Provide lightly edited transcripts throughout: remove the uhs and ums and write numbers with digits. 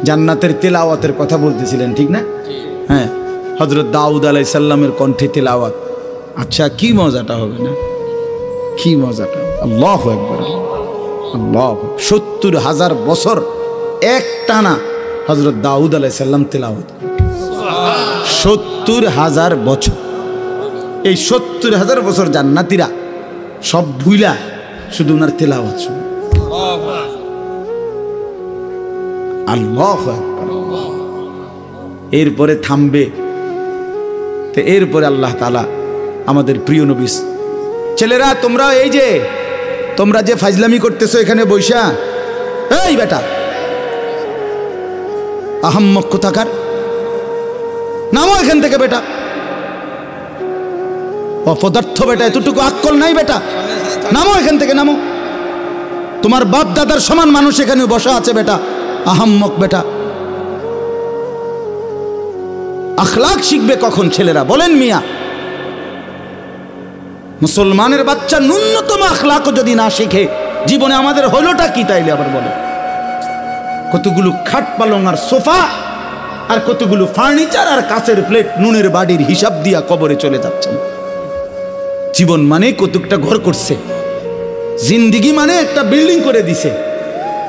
জান্নাতের তেলাওয়াতের কথা বলতেছিলেন, ঠিক না? হ্যাঁ, হযরত দাউদ আলাইহিস সালামের কণ্ঠে তেলাওয়াত। আচ্ছা, কি মজাটা হবে না? কি মজাটা! আল্লাহু আকবার, আল্লাহ। ৭০,০০০ বছর একটানা হযরত দাউদ আলাইহিস সালাম তেলাওয়াত। ৭০,০০০ বছর। এই ৭০,০০০ বছর জান্নাতীরা সব ভুইলা শুধু উনার তেলাওয়াত শুনে। আল্লাহু আকবার। এরপরে থামবে, তো এরপরে আল্লাহ তাআলা আমাদের প্রিয় নবী, ছেলেরা তোমরা এই যে তোমরা যে ফাজলামি করতেছো এখানে বৈশা, এই বেটা আহাম্মক কোথাকার, নামো এখান থেকে বেটা, অপদার্থ বেটা, এতটুকু আক্কল নাই বেটা, নামো এখান থেকে, নামো। তোমার বাপ দাদার সমান মানুষ এখানে বসা আছে বেটা, আহাম্মক বেটা। আখলাক শিখবে কখন ছেলেরা বলেন মিয়া? মুসলমানের বাচ্চা ন্যূনতম আখলাকও যদি না শিখে জীবনে আমাদের হলোটা কি? তাইলে আবার বলে কতগুলো খাট পালং আর সোফা আর কতগুলো ফার্নিচার আর কাচের প্লেট নুনের বাড়ির হিসাব দিয়া কবরে চলে যাচ্ছেন। জীবন মানে কতকটা ঘর করছে, জিন্দিগি মানে একটা বিল্ডিং করে দিছে,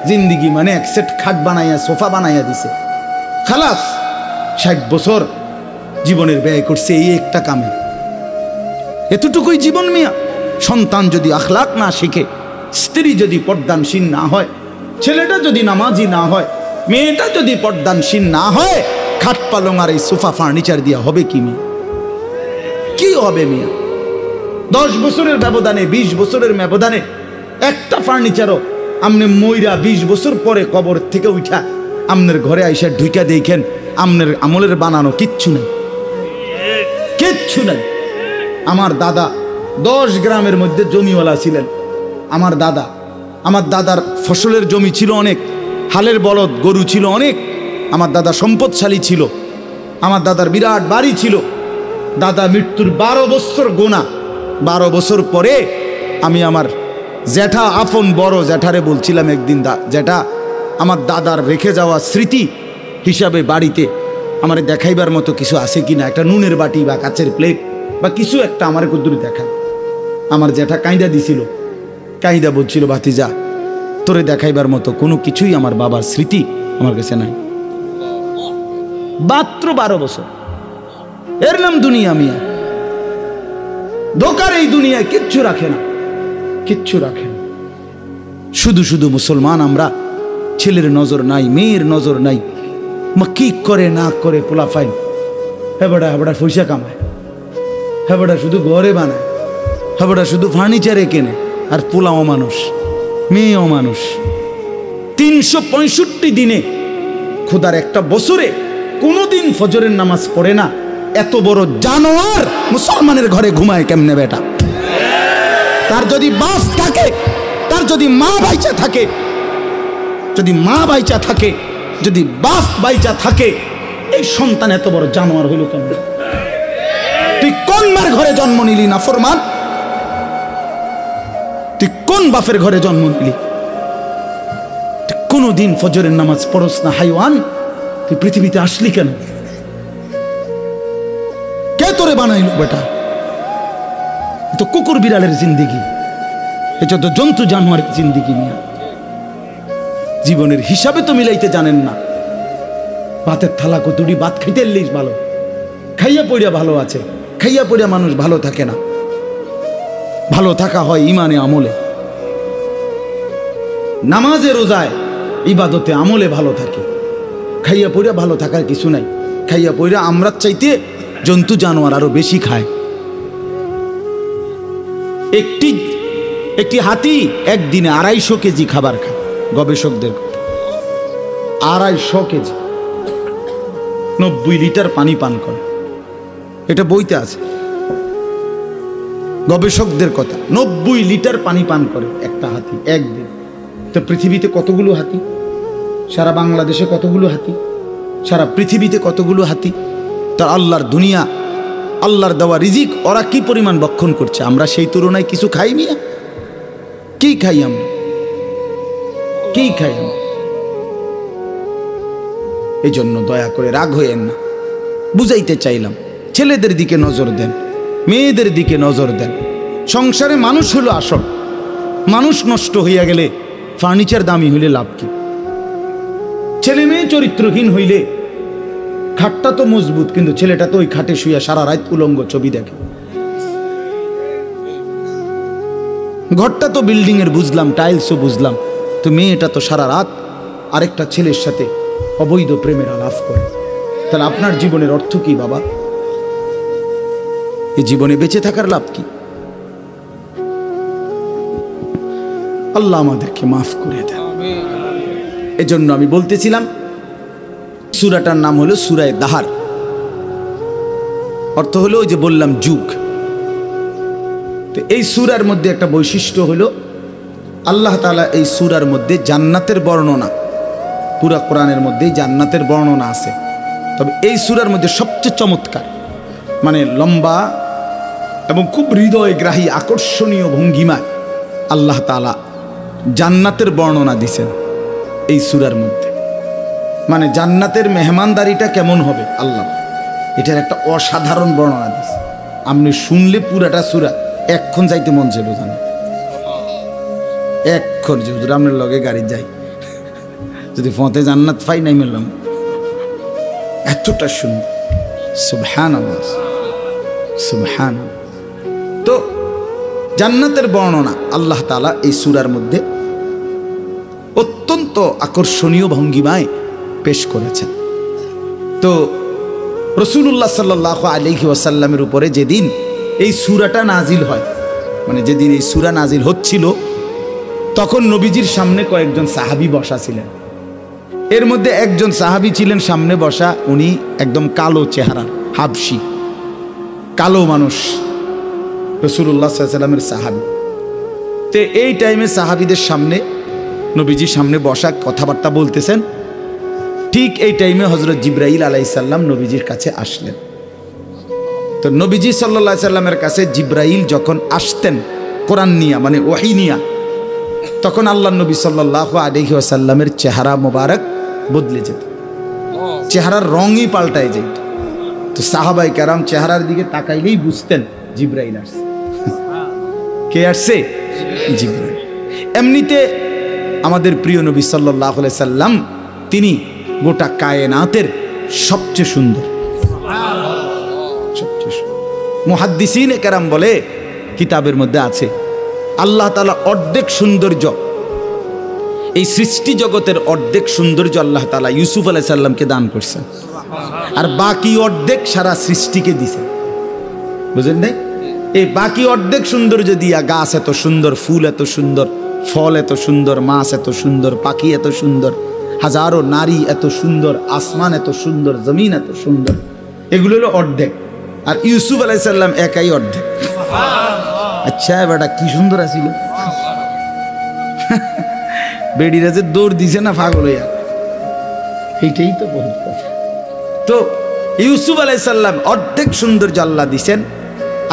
জিন্দিগি মানে এক সেট খাট বানাইয়া সোফা বানাইয়া দিছে। খালাস ৬০ বছর জীবনের ব্যয় করছে এই একটা কামে, এতটুকুই জীবন মিয়া। সন্তান যদি আখলাক না শিখে, স্ত্রী যদি পর্দানশীল না হয়, ছেলেটা যদি নামাজি না হয়, মেয়েটা যদি পর্দানশীল না হয়, খাট পালং আর এই সোফা ফার্নিচার দিয়া হবে কি মিয়া? কি হবে মিয়া? ১০ বছরের ব্যবধানে, ২০ বছরের ব্যবধানে একটা ফার্নিচারও আমনে মইরা ২০ বছর পরে কবর থেকে উঠা আমনের ঘরে আইসা ঢুইকা দেখেন আমনের আমলের বানানো কিচ্ছু নেই, কিচ্ছু নেই। আমার দাদা ১০ গ্রামের মধ্যে জমিওয়ালা ছিলেন। আমার দাদার ফসলের জমি ছিল অনেক, হালের বলদ গরু ছিল অনেক। আমার দাদা সম্পদশালী ছিল, আমার দাদার বিরাট বাড়ি ছিল। দাদা মৃত্যুর ১২ বছর গোনা, ১২ বছর পরে আমি আমার জ্যাঠা, আপন বড় জ্যাঠারে বলছিলাম একদিন, জ্যাঠা আমার দাদার রেখে যাওয়া স্মৃতি হিসাবে বাড়িতে আমার দেখাইবার মতো কিছু আছে কিনা, একটা নুনের বাটি বা কাচের প্লেট বা কিছু একটা আমার কদ্দুরি দেখা। আমার জ্যাঠা কাঁইদা দিছিল, কাঁইদা বলছিল, ভাতিজা তোরে দেখাইবার মতো কোনো কিছুই আমার বাবার স্মৃতি আমার কাছে নাই। মাত্র ১২ বছর, এর নাম দুনিয়া মিয়া। ধোকার এই দুনিয়ায় কিচ্ছু রাখে না, কিচ্ছু রাখে না। শুধু শুধু মুসলমান আমরা, ছেলের নজর নাই, মেয়ের নজর নাই, মা কি করে না করে পোলা ফাইন, হেবড়া হেবড়া পয়সা কামায়, হেবড়া শুধু ঘরে বানায়, হেবড়া শুধু ফার্নিচারে কেনে, আর পোলাও মানুষ, মেয়েও মানুষ। ৩৬৫ দিনে খোদার একটা বছরে কোনোদিন ফজরের নামাজ পড়ে না। এত বড় জানোয়ার মুসলমানের ঘরে ঘুমায় কেমনে বেটা? তার যদি বাপ থাকে, তার যদি মা বাইচা থাকে, যদি মা বাইচা থাকে, যদি বাপ বাইচা থাকে, এই সন্তান এত বড় জানোয়ার হইল কেমন? তুই কোন মার ঘরে জন্ম নিলি না ফরমান? তুই কোন বাপের ঘরে জন্ম নিলি? তুই কোনদিন ফজরের নামাজ পড়স না হাইওয়ান? তুই পৃথিবীতে আসলি কেন? কে তোরে বানাইল বেটা? তো কুকুর বিড়ালের জিন্দিগি, এটা তো জন্তু জানোয়ারের জিন্দিগি নিয়ে। জীবনের হিসাবে তো মিলাইতে জানেন না। ভাতের থালা কতটি ভাত খাইতে এলিস ভালো, খাইয়া পড়িয়া ভালো আছে, খাইয়া পড়িয়া মানুষ ভালো থাকে না। ভালো থাকা হয় ইমানে আমলে, নামাজে রোজায় ইবাদতে আমলে ভালো থাকে। খাইয়া পড়িয়া ভালো থাকার কিছু নাই। খাইয়া পড়িয়া আমরা চাইতে জন্তু জানোয়ার আরো বেশি খায়। একটি হাতি একদিনে ২৫০ কেজি খাবার খায়, গবেষকদের কথা। ২৫০ কেজি, ৯০ লিটার পানি পান করে, এটা বইতে আছে, গবেষকদের কথা। ৯০ লিটার পানি পান করে একটা হাতি একদিন। তো পৃথিবীতে কতগুলো হাতি? সারা বাংলাদেশে কতগুলো হাতি? সারা পৃথিবীতে কতগুলো হাতি? তার আল্লাহর দুনিয়া, আল্লাহর দেওয়া রিজিক ওরা কি পরিমাণ ভক্ষণ করছে, আমরা সেই তুলনায় কিছু খাই মিয়া? কি খাই আমরা? কি খাই আমরা? এই জন্য দয়া করে রাগ হইয়েন না, বুঝাইতে চাইলাম। ছেলেদের দিকে নজর দেন, মেয়েদের দিকে নজর দেন। সংসারে মানুষ হলো আসল। মানুষ নষ্ট হইয়া গেলে ফার্নিচার দামি হইলে লাভ কি? ছেলে মেয়ে চরিত্রহীন হইলে খাটটা তো মজবুত, কিন্তু ছেলেটা তো ওই খাটে শুইয়া সারা রাত উলঙ্গ ছবি দেখে। ঘরটা তো বিল্ডিং এর বুঝলাম, টাইলসও বুঝলাম, তো মেয়েটা তো সারা রাত আরেকটা ছেলের সাথে অবৈধ প্রেমের আলাপ করে। তাহলে আপনার জীবনের অর্থ কি বাবা? এই জীবনে বেঁচে থাকার লাভ কি? আল্লাহ আমাদেরকে মাফ করে দেন। এজন্য আমি বলতেছিলাম সূরাটার নাম হলো সূরা দাহার। অর্থ হলো ওই যে বললাম যুগ। তো এই সূরার মধ্যে একটা বৈশিষ্ট্য হলো আল্লাহ তাআলা এই সূরার মধ্যে জান্নাতের বর্ণনা, পুরা কোরআনের মধ্যেই জান্নাতের বর্ণনা আছে, তবে এই সূরার মধ্যে সবচেয়ে চমৎকার, মানে লম্বা এবং খুব হৃদয়গ্রাহী আকর্ষণীয় ভঙ্গিমায় আল্লাহ তাআলা জান্নাতের বর্ণনা দিছেন এই সূরার মধ্যে। মানে জান্নাতের মেহমানদারিটা কেমন হবে আল্লাহ, এটার একটা অসাধারণ বর্ণনা দিছে। আপনি শুনলে পুরাটা সূরা এক্ষণ যাইতে মন চাইবে, জানেন? এক্ষণ যে হুজুর আপনার লগে গাড়ি যাই, যদি ফতে জান্নাত পাই নাই মিললাম, এতটা সুন্দর। সুবহানাল্লাহ, সুবহানাল্লাহ। তো জান্নাতের বর্ণনা আল্লাহ তাআলা এই সূরার মধ্যে অত্যন্ত আকর্ষণীয় ভঙ্গিমায় পেশ করেছেন। তো রাসূলুল্লাহ সাল্লাল্লাহু আলাইহি ওয়াসাল্লামের উপরে যেদিন এই সূরাটা নাজিল হয়, মানে যেদিন এই সূরা নাজিল হচ্ছিল, তখন নবীজির সামনে কয়েকজন সাহাবী বসা ছিলেন। এর মধ্যে একজন সাহাবী ছিলেন সামনে বসা, উনি একদম কালো চেহারা, হাবশি, কালো মানুষ, রাসূলুল্লাহ সাল্লাল্লাহু আলাইহি ওয়াসাল্লামের সাহাবী। তো এই টাইমে সাহাবীদের সামনে, নবীজির সামনে বসা, কথাবার্তা বলতেছেন। ঠিক এই টাইমে হযরত জিবরাইল আলাইহিস সালাম নবীজির কাছে আসলেন। তো নবীজি সাল্লাল্লাহু আলাইহি সাল্লামের কাছে জিবরাইল যখন আসতেন কোরআন নিয়া, মানে ওহী নিয়া, তখন আল্লাহর নবী সাল্লাল্লাহু আলাইহি ওয়াসাল্লামের চেহারা মোবারক বদলে যেত, চেহারার রঙই পাল্টায় যেত। তো সাহাবায়ে কেরাম চেহারার দিকে তাকাইলেই বুঝতেন জিবরাইল আসছে। কে আসছে? জিবরাইল। এমনিতে আমাদের প্রিয় নবী সাল্লাল্লাহু আলাইহি সাল্লাম তিনি গোটা কায়নাতের সবচেয়ে সুন্দর, সবচেয়ে সুন্দর। মুহাদ্দিসিনে কেরাম বলে, কিতাবের মধ্যে আছে, আল্লাহ তাআলা অর্ধেক সৌন্দর্য, এই সৃষ্টি জগতের অর্ধেক সৌন্দর্য আল্লাহ তাআলা ইউসুফ আলাইহিস সালামকে দান করছেন, আর বাকি অর্ধেক সারা সৃষ্টিকে দিয়েছেন। বুঝেন নাই? এই বাকি অর্ধেক সৌন্দর্য দিয়া গাছ এত সুন্দর, ফুল এত সুন্দর, ফল এত সুন্দর, মাছ এত সুন্দর, পাখি এত সুন্দর, হাজারো নারী এত সুন্দর, আসমান এত সুন্দর, জমিন এত সুন্দর, এগুলো হলো অর্ধেক। আর ইউসুফ আলাইহিস সালাম একাই অর্ধেক। আচ্ছা বেটা কি সুন্দর আছিল, বেডিরা যে দৌড় দিছে না পাগল হইয়া, এইটাই তো বলতো। তো ইউসুফ আলাইহিস সালাম অর্ধেক সৌন্দর্য আল্লাহ দিছেন,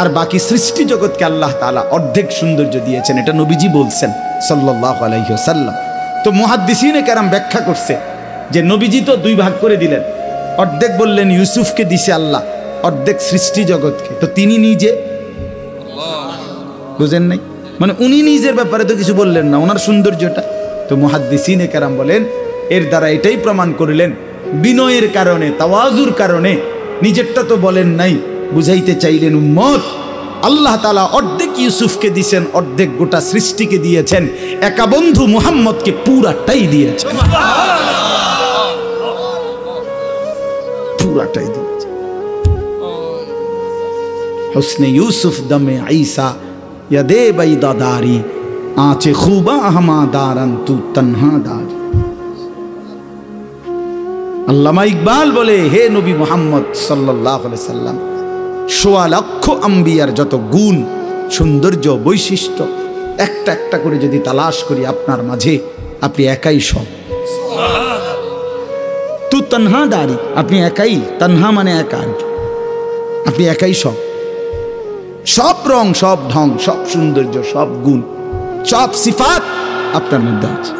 আর বাকি সৃষ্টি জগৎকে আল্লাহ তাআলা অর্ধেক সৌন্দর্য দিয়েছেন, এটা নবীজি বলছেন সাল্লাল্লাহু আলাইহি ওয়াসাল্লাম। তো মুহাদ্দিসিনে কেরাম ব্যাখ্যা করছে যে নবীজি তো দুই ভাগ করে দিলেন, অর্ধেক বললেন ইউসুফকে দিছে আল্লাহ, অর্ধেক সৃষ্টি জগৎকে। তো তিনি নিজে, বুঝেন নাই, মানে উনি নিজের ব্যাপারে তো কিছু বললেন না, ওনার সৌন্দর্যটা। তো মুহাদ্দিসিনে কেরাম বলেন এর দ্বারা এটাই প্রমাণ করিলেন বিনয়ের কারণে, তাওয়াজুর কারণে নিজেরটা তো বলেন নাই, বুঝাইতে চাইলেন উম্মত আল্লাহ তাআলা অর্ধেক ইউসুফকে দিয়েছেন, অর্ধেক গোটা সৃষ্টিকে দিয়েছেন, একা বন্ধু মুহাম্মদকে পুরাটাই দিয়েছেন, পুরাটাই দিয়েছেন। হুসনে ইউসুফ দমে ঈসা ইয়াদে বাইদাদারি আঁচে খুবা আহমাদারান তু তনহা দারি। আল্লামা ইকবাল বলে, হে নবী মুহাম্মদ সাল্লাল্লাহু আলাইহি সাল্লাম, ১৬ লক্ষ আম্বিয়ার যত গুণ, সৌন্দর্য, বৈশিষ্ট্য একটা একটা করে যদি তালাশ করি আপনার মাঝে, আপনি একাই সব। তু তনহা দারি, আপনি একাই, তনহা মানে একা, আপনি একাই সব। সব রং, সব ঢং, সব সৌন্দর্য, সব গুণ, সব সিফাত আপনার মধ্যে আছে,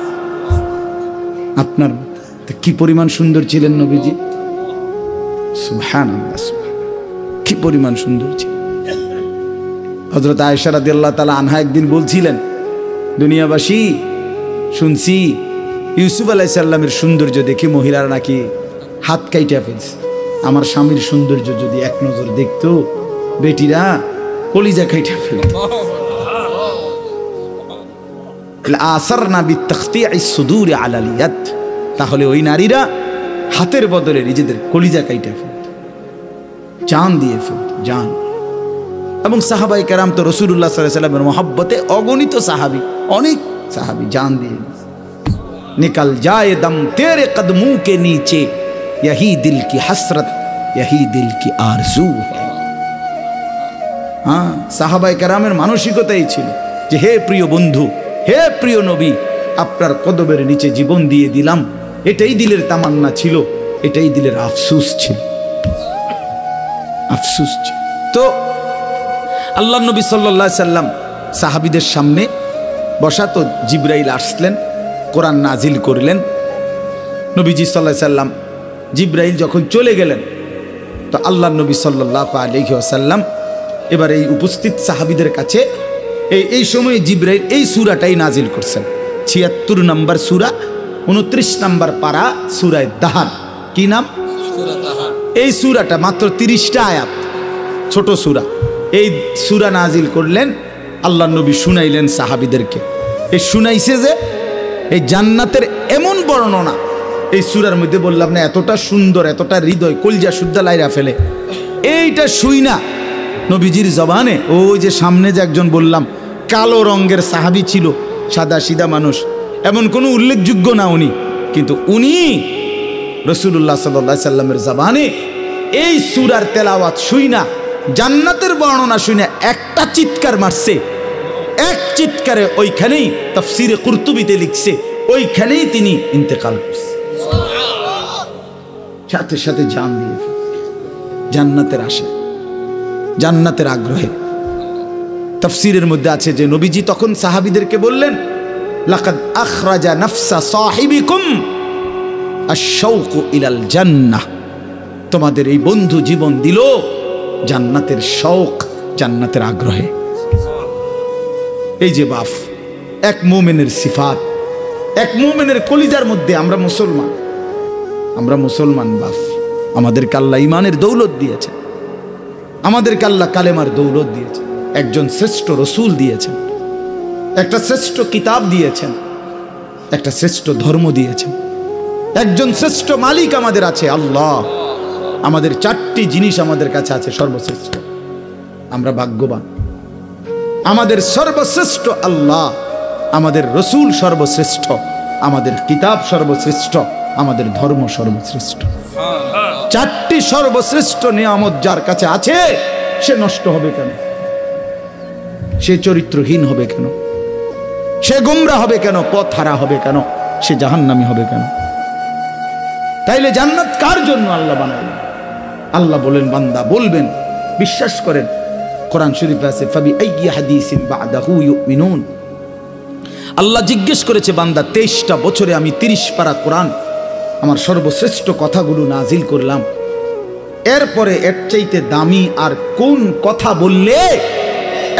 আপনার মধ্যে। তো কি পরিমাণ সুন্দর ছিলেন নবীজি, সুবহানাল্লাহ, কি পরিমাণ সুন্দর ছিলেন। হযরত আয়েশা রাদিয়াল্লাহু তাআলা আনহা একদিন বলছিলেন, দুনিয়াবাসী শুনছি ইউসুফ আলাইহিস সালামের সৌন্দর্য দেখে মহিলারা নাকি হাত কাইটা ফেলছে। আমার স্বামীর সৌন্দর্য যদি এক নজর দেখতো বেটিরা কলিজা কাইটা ফেলত। আসারনা বিতাখতিইস সুদুরি আলাল ইয়াদ, তাহলে ওই নারীরা হাতের বদলে নিজেদের কলিজা কাইটা ফেলত, জান দিয়ে ফেলত, জান। এবং সাহাবায়ে কেরাম তো রাসূলুল্লাহ সাল্লাল্লাহু আলাইহি ওয়াসাল্লামের মহব্বতে অগণিত সাহাবী, অনেক সাহাবী জান দিয়ে निकल जाए दम तेरे कदमों के नीचे, यही दिल की हसरत, यही दिल की आरजू है। हाँ, সাহাবায়ে কেরামের মানসিকতাই ছিল যে হে প্রিয় বন্ধু, হে প্রিয় নবী, আপনার কদমের নিচে জীবন দিয়ে দিলাম। এটাই দিলের তামান্না ছিল, এটাই দিলের আফসোস ছিল, আফসোস ছিল। তো আল্লাহ নবী সাল্লাল্লাহু আলাইহি সাল্লাম সাহাবীদের সামনে বসা, তো জিবরাইল আসলেন, কোরআন নাজিল করলেন। নবীজি সাল্লাল্লাহু আলাইহি সাল্লাম, জিবরাইল যখন চলে গেলেন, তো আল্লাহ নবী সাল্লাল্লাহু আলাইহি ওয়াসাল্লাম এবার এই উপস্থিত সাহাবীদের কাছে এই সময় জিবরাইল এই সূরাটাই নাজিল করছেন, ৭৬ নম্বর সূরা, ২৯ নম্বর পারা, সূরা দাহার। কি নাম? সূরা দাহার। এই সূরাটা মাত্র ৩০টা আয়াত, ছোট সূরা। এই সূরা নাজিল করলেন, আল্লাহ নবী শুনাইলেন সাহাবীদেরকে। এই শুনাইছে যে এই জান্নাতের এমন বর্ণনা এই সূরার মধ্যে, বললাম না এতটা সুন্দর, এতটা হৃদয় কলজা শুদ্ধা লাইরা ফেলে। এইটা শুই না নবীজির জবানে, ওই যে সামনে যে একজন বললাম কালো রঙের সাহাবী ছিল, সাদা সিধা মানুষ, এমন কোনো উল্লেখযোগ্য না উনি, কিন্তু উনি রাসূলুল্লাহ সাল্লাল্লাহু আলাইহি সাল্লামের জবানে এই সূরার তেলাওয়াত শুই না, জান্নাতের বর্ণনা শুই না, একটা চিৎকার মারছে। এক চিৎকারে ওইখানেই তাফসীরে কুরতুবিতে লিখছে, ওইখানেই তিনি ইন্তেকাল করছে, সাথে সাথে জান দিয়ে জান্নাতের আশা, জান্নাতের আগ্রহে। তাফসীরের মধ্যে আছে যে নবীজি তখন সাহাবীদেরকে বললেন, লাকাদ আখরাজা নাফসা সাহিবিকুম আশ-শাওকু ইলাল জান্নাহ, তোমাদের এই বন্ধু জীবন দিল জান্নাতের শৌক, জান্নাতের আগ্রহে। এই যে বাপ, এক মুমিনের সিফাত, এক মুমিনের কলিজার মধ্যে। আমরা মুসলমান, আমরা মুসলমান বাপ, আমাদেরকে আল্লাহ ইমানের দৌলত দিয়েছেন, আমাদেরকে আল্লাহ কালেমার দৌলত দিয়েছেন, একজন শ্রেষ্ঠ রসুল দিয়েছেন, একটা শ্রেষ্ঠ কিতাব দিয়েছেন, একটা শ্রেষ্ঠ ধর্ম দিয়েছেন, একজন শ্রেষ্ঠ মালিক আমাদের আছে আল্লাহ। আমাদের 4টি জিনিস আমাদের কাছে আছে সর্বশ্রেষ্ঠ, আমরা ভাগ্যবান। আমাদের সর্বশ্রেষ্ঠ আল্লাহ, আমাদের রসুল সর্বশ্রেষ্ঠ, আমাদের কিতাব সর্বশ্রেষ্ঠ, আমাদের ধর্ম সর্বশ্রেষ্ঠ। 4টি সর্বশ্রেষ্ঠ নিয়ামত যার কাছে আছে, সে নষ্ট হবে কেন? সে চরিত্রহীন হবে কেন? সে গোমরা হবে কেন? পথ হারা হবে কেন? সে জাহান্নামী হবে কেন? তাইলে জান্নাত কার জন্য আল্লাহ বানাইলেন? আল্লাহ বলেন, বান্দা বলবেন, বিশ্বাস করেন, কোরআন শরীফে আছে, ফাবি আইয়ি হাদিসিন বাদাহু ইউমিনুন। আল্লাহ জিজ্ঞেস করেছে, বান্দা 23টা বছরে আমি 30 পারা কোরআন, আমার সর্বশ্রেষ্ঠ কথাগুলো নাজিল করলাম, এরপরে এর চাইতে দামি আর কোন কথা বললে,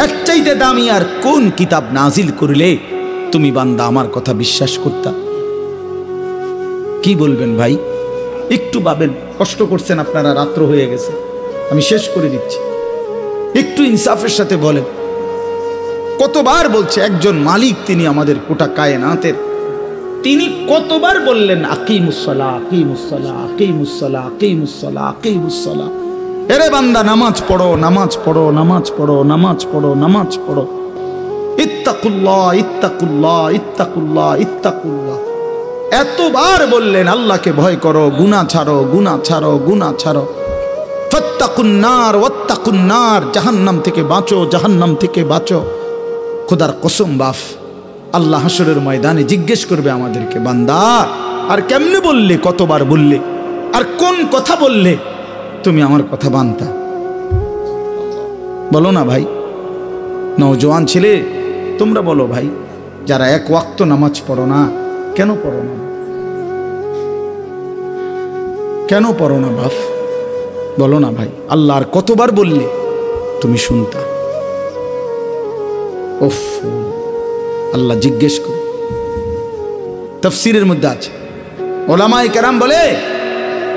এর চাইতে দামি আর কোন কিতাব নাজিল করলে তুমি বান্দা আমার কথা বিশ্বাস করতা? কি বলবেন ভাই? একটু ভাবেন, কষ্ট করছেন আপনারা, রাত্র হয়ে গেছে, আমি শেষ করে দিচ্ছি। একটু ইনসাফের সাথে বলেন, কতবার বলছে একজন মালিক, তিনি আমাদের গোটা কায়নাতের, তিনি কতবার বললেন আকিমুসসালাহ, আকিমুসসালাহ, আকিমুসসালাহ, আকিমুসসালাহ, আকিমুসসালাহ। এরে বান্দা নামাজ পড়ো, নামাজ পড়ো, নামাজ পড়ো, নামাজ পড়ো, নামাজ পড়ো। ইত্তাকুল্লাহ, ইত্তাকুল্লাহ, ইত্তাকুল্লাহ, ইত্তাকুল্লাহ। এতবার বললেন আল্লাহকে ভয় করো, গুনাহ ছাড়ো, গুনাহ ছাড়ো, গুনাহ ছাড়ো। ফাত্তাকুন নার ওয়াত্তাকুন নার, জাহান্নাম থেকে বাঁচো, জাহান্নাম থেকে বাঁচো। খোদার কসম বাপ, আল্লাহ হাসরের ময়দানে জিজ্ঞেস করবে আমাদেরকে, বান্দা আর কেমনে বললে, কতবার বললে, আর কোন কথা বললে তুমি আমার কথা বানতা? বলো না ভাই, নওজোয়ান ছেলে তোমরা বলো ভাই, যারা এক ওয়াক্ত নামাজ পড়ো না, কেন পড়ো না? কেন পড়ো না বাপ? বলো না ভাই, আল্লাহ আর কতবার বললে তুমি শুনতা? ওফ, আল্লাহ জিজ্ঞেস করো। তাফসীরের মধ্যে আছে, ওলামায়ে কেরাম বলে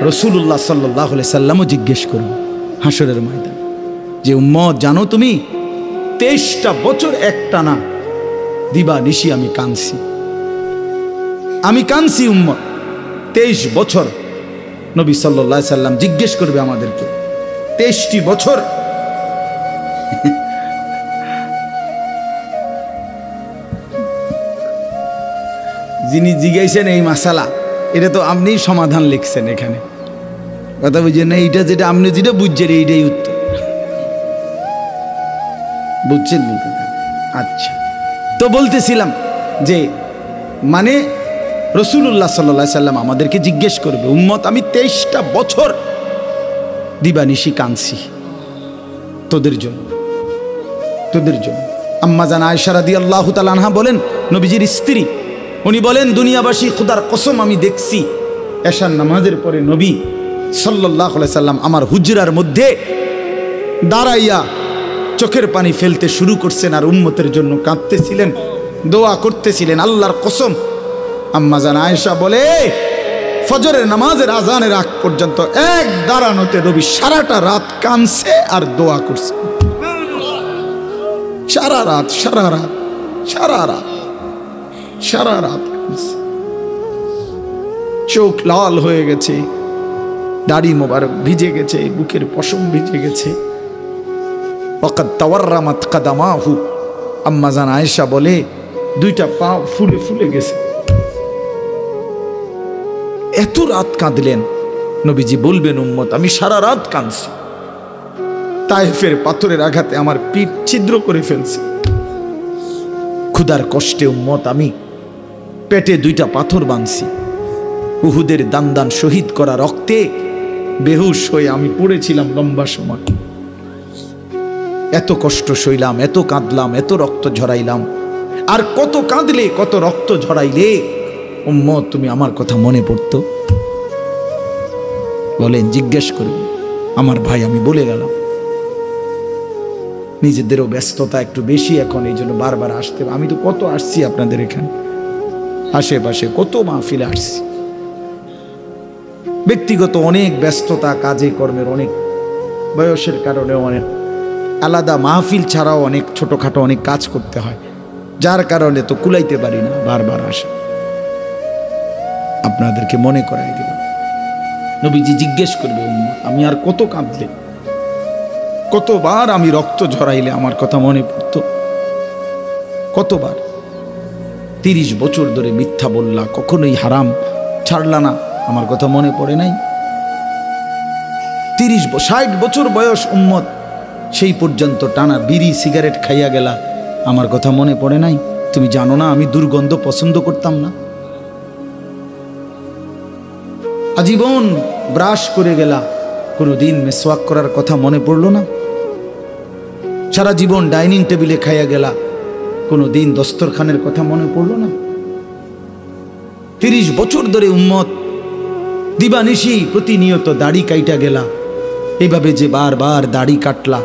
রাসূলুল্লাহ সাল্লাল্লাহু আলাইহি সাল্লামও জিজ্ঞেস করো হাসরের ময়দান, যে উম্মত জানো তুমি 23টা বছর একটানা দিবা নিশি আমি কাঁদছি উম্মত 23 বছর। নবী সাল্লাল্লাহু আলাইহি সাল্লাম জিজ্ঞেস করবে আমাদেরকে 23টি বছর। যিনি জিজ্ঞাসেন এই মাসালা, এটা তো আপনি সমাধান লিখছেন এখানে, কথা বুঝছেন না? এইটা যেটা আপনি যেটা বুঝছেন এইটাই উত্তর, বুঝছেন নি কথা? আচ্ছা, তো বলতেছিলাম যে মানে রাসূলুল্লাহ সাল্লাল্লাহু আলাইহি সাল্লাম আমাদেরকে জিজ্ঞেস করবে, উম্মত আমি 23টা বছর দিবানিশি কাঁদছি তোদের জন্য। আম্মা জান আয়েশা রাদিয়াল্লাহু তাআলা আনহা বলেন, নবীজির স্ত্রী, উনি বলেন দুনিয়াবাসী খোদার কসম আমি দেখছি এশার নামাজের পরে নবী সাল্লাল্লাহু আলাইহি সাল্লাম আমার হুজরার মধ্যে দাঁড়াইয়া চোখের পানি ফেলতে শুরু করছেন আর উম্মতের জন্য কাঁদতেছিলেন, দোয়া করতেছিলেন। আল্লাহর কসম, আম্মা জান আয়েশা বলে ফজরের নামাজের আজানের আগ পর্যন্ত এক দাঁড়ানোতে নবী সারাটা রাত কাঁদছে আর দোয়া করছে। সারা রাত কাঁদছে। চোখ লাল হয়ে গেছে, দাড়ি মোবারক ভিজে গেছে, বুকের পশম ভিজে গেছে। ওয়াকাদ তাওয়াররামাত কাদামাহু, আম্মা জান আয়েশা বলে দুইটা পা ফুলে ফুলে গেছে। এত রাত কাঁদলেন। নবীজি বলবেন, উম্মত আমি সারা রাত কাঁদছি, তায়েফের পাথরের আঘাতে আমার পিঠ ছিদ্র করে ফেলছে। ক্ষুধার কষ্টে উম্মত আমি পেটে দুইটা পাথর বাঁধছি। উহুদের দান শহীদ করা রক্তে বেহুশ হয়ে আমি পড়েছিলাম লম্বা সময়। এত কষ্ট সইলাম, এত কাঁদলাম, এত রক্ত ঝরাইলাম। আর কত কাঁদলে, কত রক্ত ঝরাইলে উম্মত তুমি আমার কথা মনে পড়তো? বলেন, জিজ্ঞেস করবে আমার ভাই। আমি বলে গেলাম, নিজেদেরও ব্যস্ততা একটু বেশি এখন, এই জন্য বারবার আসতে। আমি তো কত আসছি আপনাদের এখানে, আশেপাশে কত মাহফিলে আসছি। ব্যক্তিগত অনেক ব্যস্ততা, কাজে কর্মের অনেক, বয়সের কারণে অনেক আলাদা মাহফিল ছাড়াও অনেক ছোটখাটো অনেক কাজ করতে হয়, যার কারণে তো কুলাইতে পারি না বারবার আসা। আপনাদেরকে মনে করাই দিলাম। নবীজি জিজ্ঞেস করবে, উম্মত আমি আর কত কাঁদলে, কতবার আমি রক্ত ঝরাইলে আমার কথা মনে পড়ত? কতবার? 30 বছর ধরে মিথ্যা বললা, কখনোই হারাম ছাড়লা না, আমার কথা মনে পড়ে নাই? 60 বছর বয়স উম্মত, সেই পর্যন্ত টানা বিড়ি সিগারেট খাইয়া গেলা, আমার কথা মনে পড়ে নাই? তুমি জানো না আমি দুর্গন্ধ পছন্দ করতাম না? আজীবন ব্রাশ করে গেলা, কোনোদিন মেসওয়াক করার কথা মনে পড়লো না? সারা জীবন ডাইনিং টেবিলে খাইয়া গেলা, কোনোদিন দস্তরখানের কথা মনে পড়লো না? 30 বছর ধরে উম্মত দিবানিশি প্রতিনিয়ত দাড়ি কাইটা গেলা, এইভাবে যে বারবার দাড়ি কাটলা,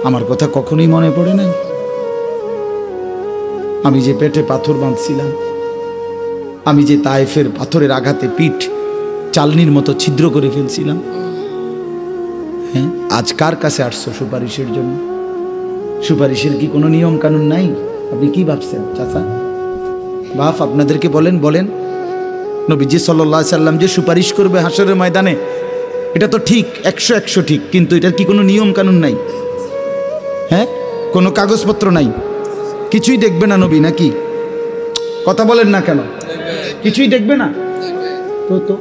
আমার কথা কখনোই মনে পড়ে নাই? আমি যে পেটে পাথর বাঁধছিলাম, আমি যে তায়েফের পাথরের আঘাতে পিঠ চালনির মতো ছিদ্র করে ফেলছিলাম, হ্যাঁ, আজ কার কাছে আসছো সুপারিশের জন্য? সুপারিশের কি কোনো নিয়ম কানুন নাই? আপনি কি ভাবছেন চাচা বাপ? আপনাদেরকে বলেন নবীজি সাল্লাল্লাহু আলাইহি সাল্লাম যে সুপারিশ করবে হাশরের ময়দানে, এটা তো ঠিক, 100 ঠিক, কিন্তু এটার কি কোনো নিয়ম কানুন নাই? হ্যাঁ, কোনো কাগজপত্র নাই, কিছুই দেখবে না নবী নাকি? কথা বলেন না কেন? কিছুই দেখবে না তো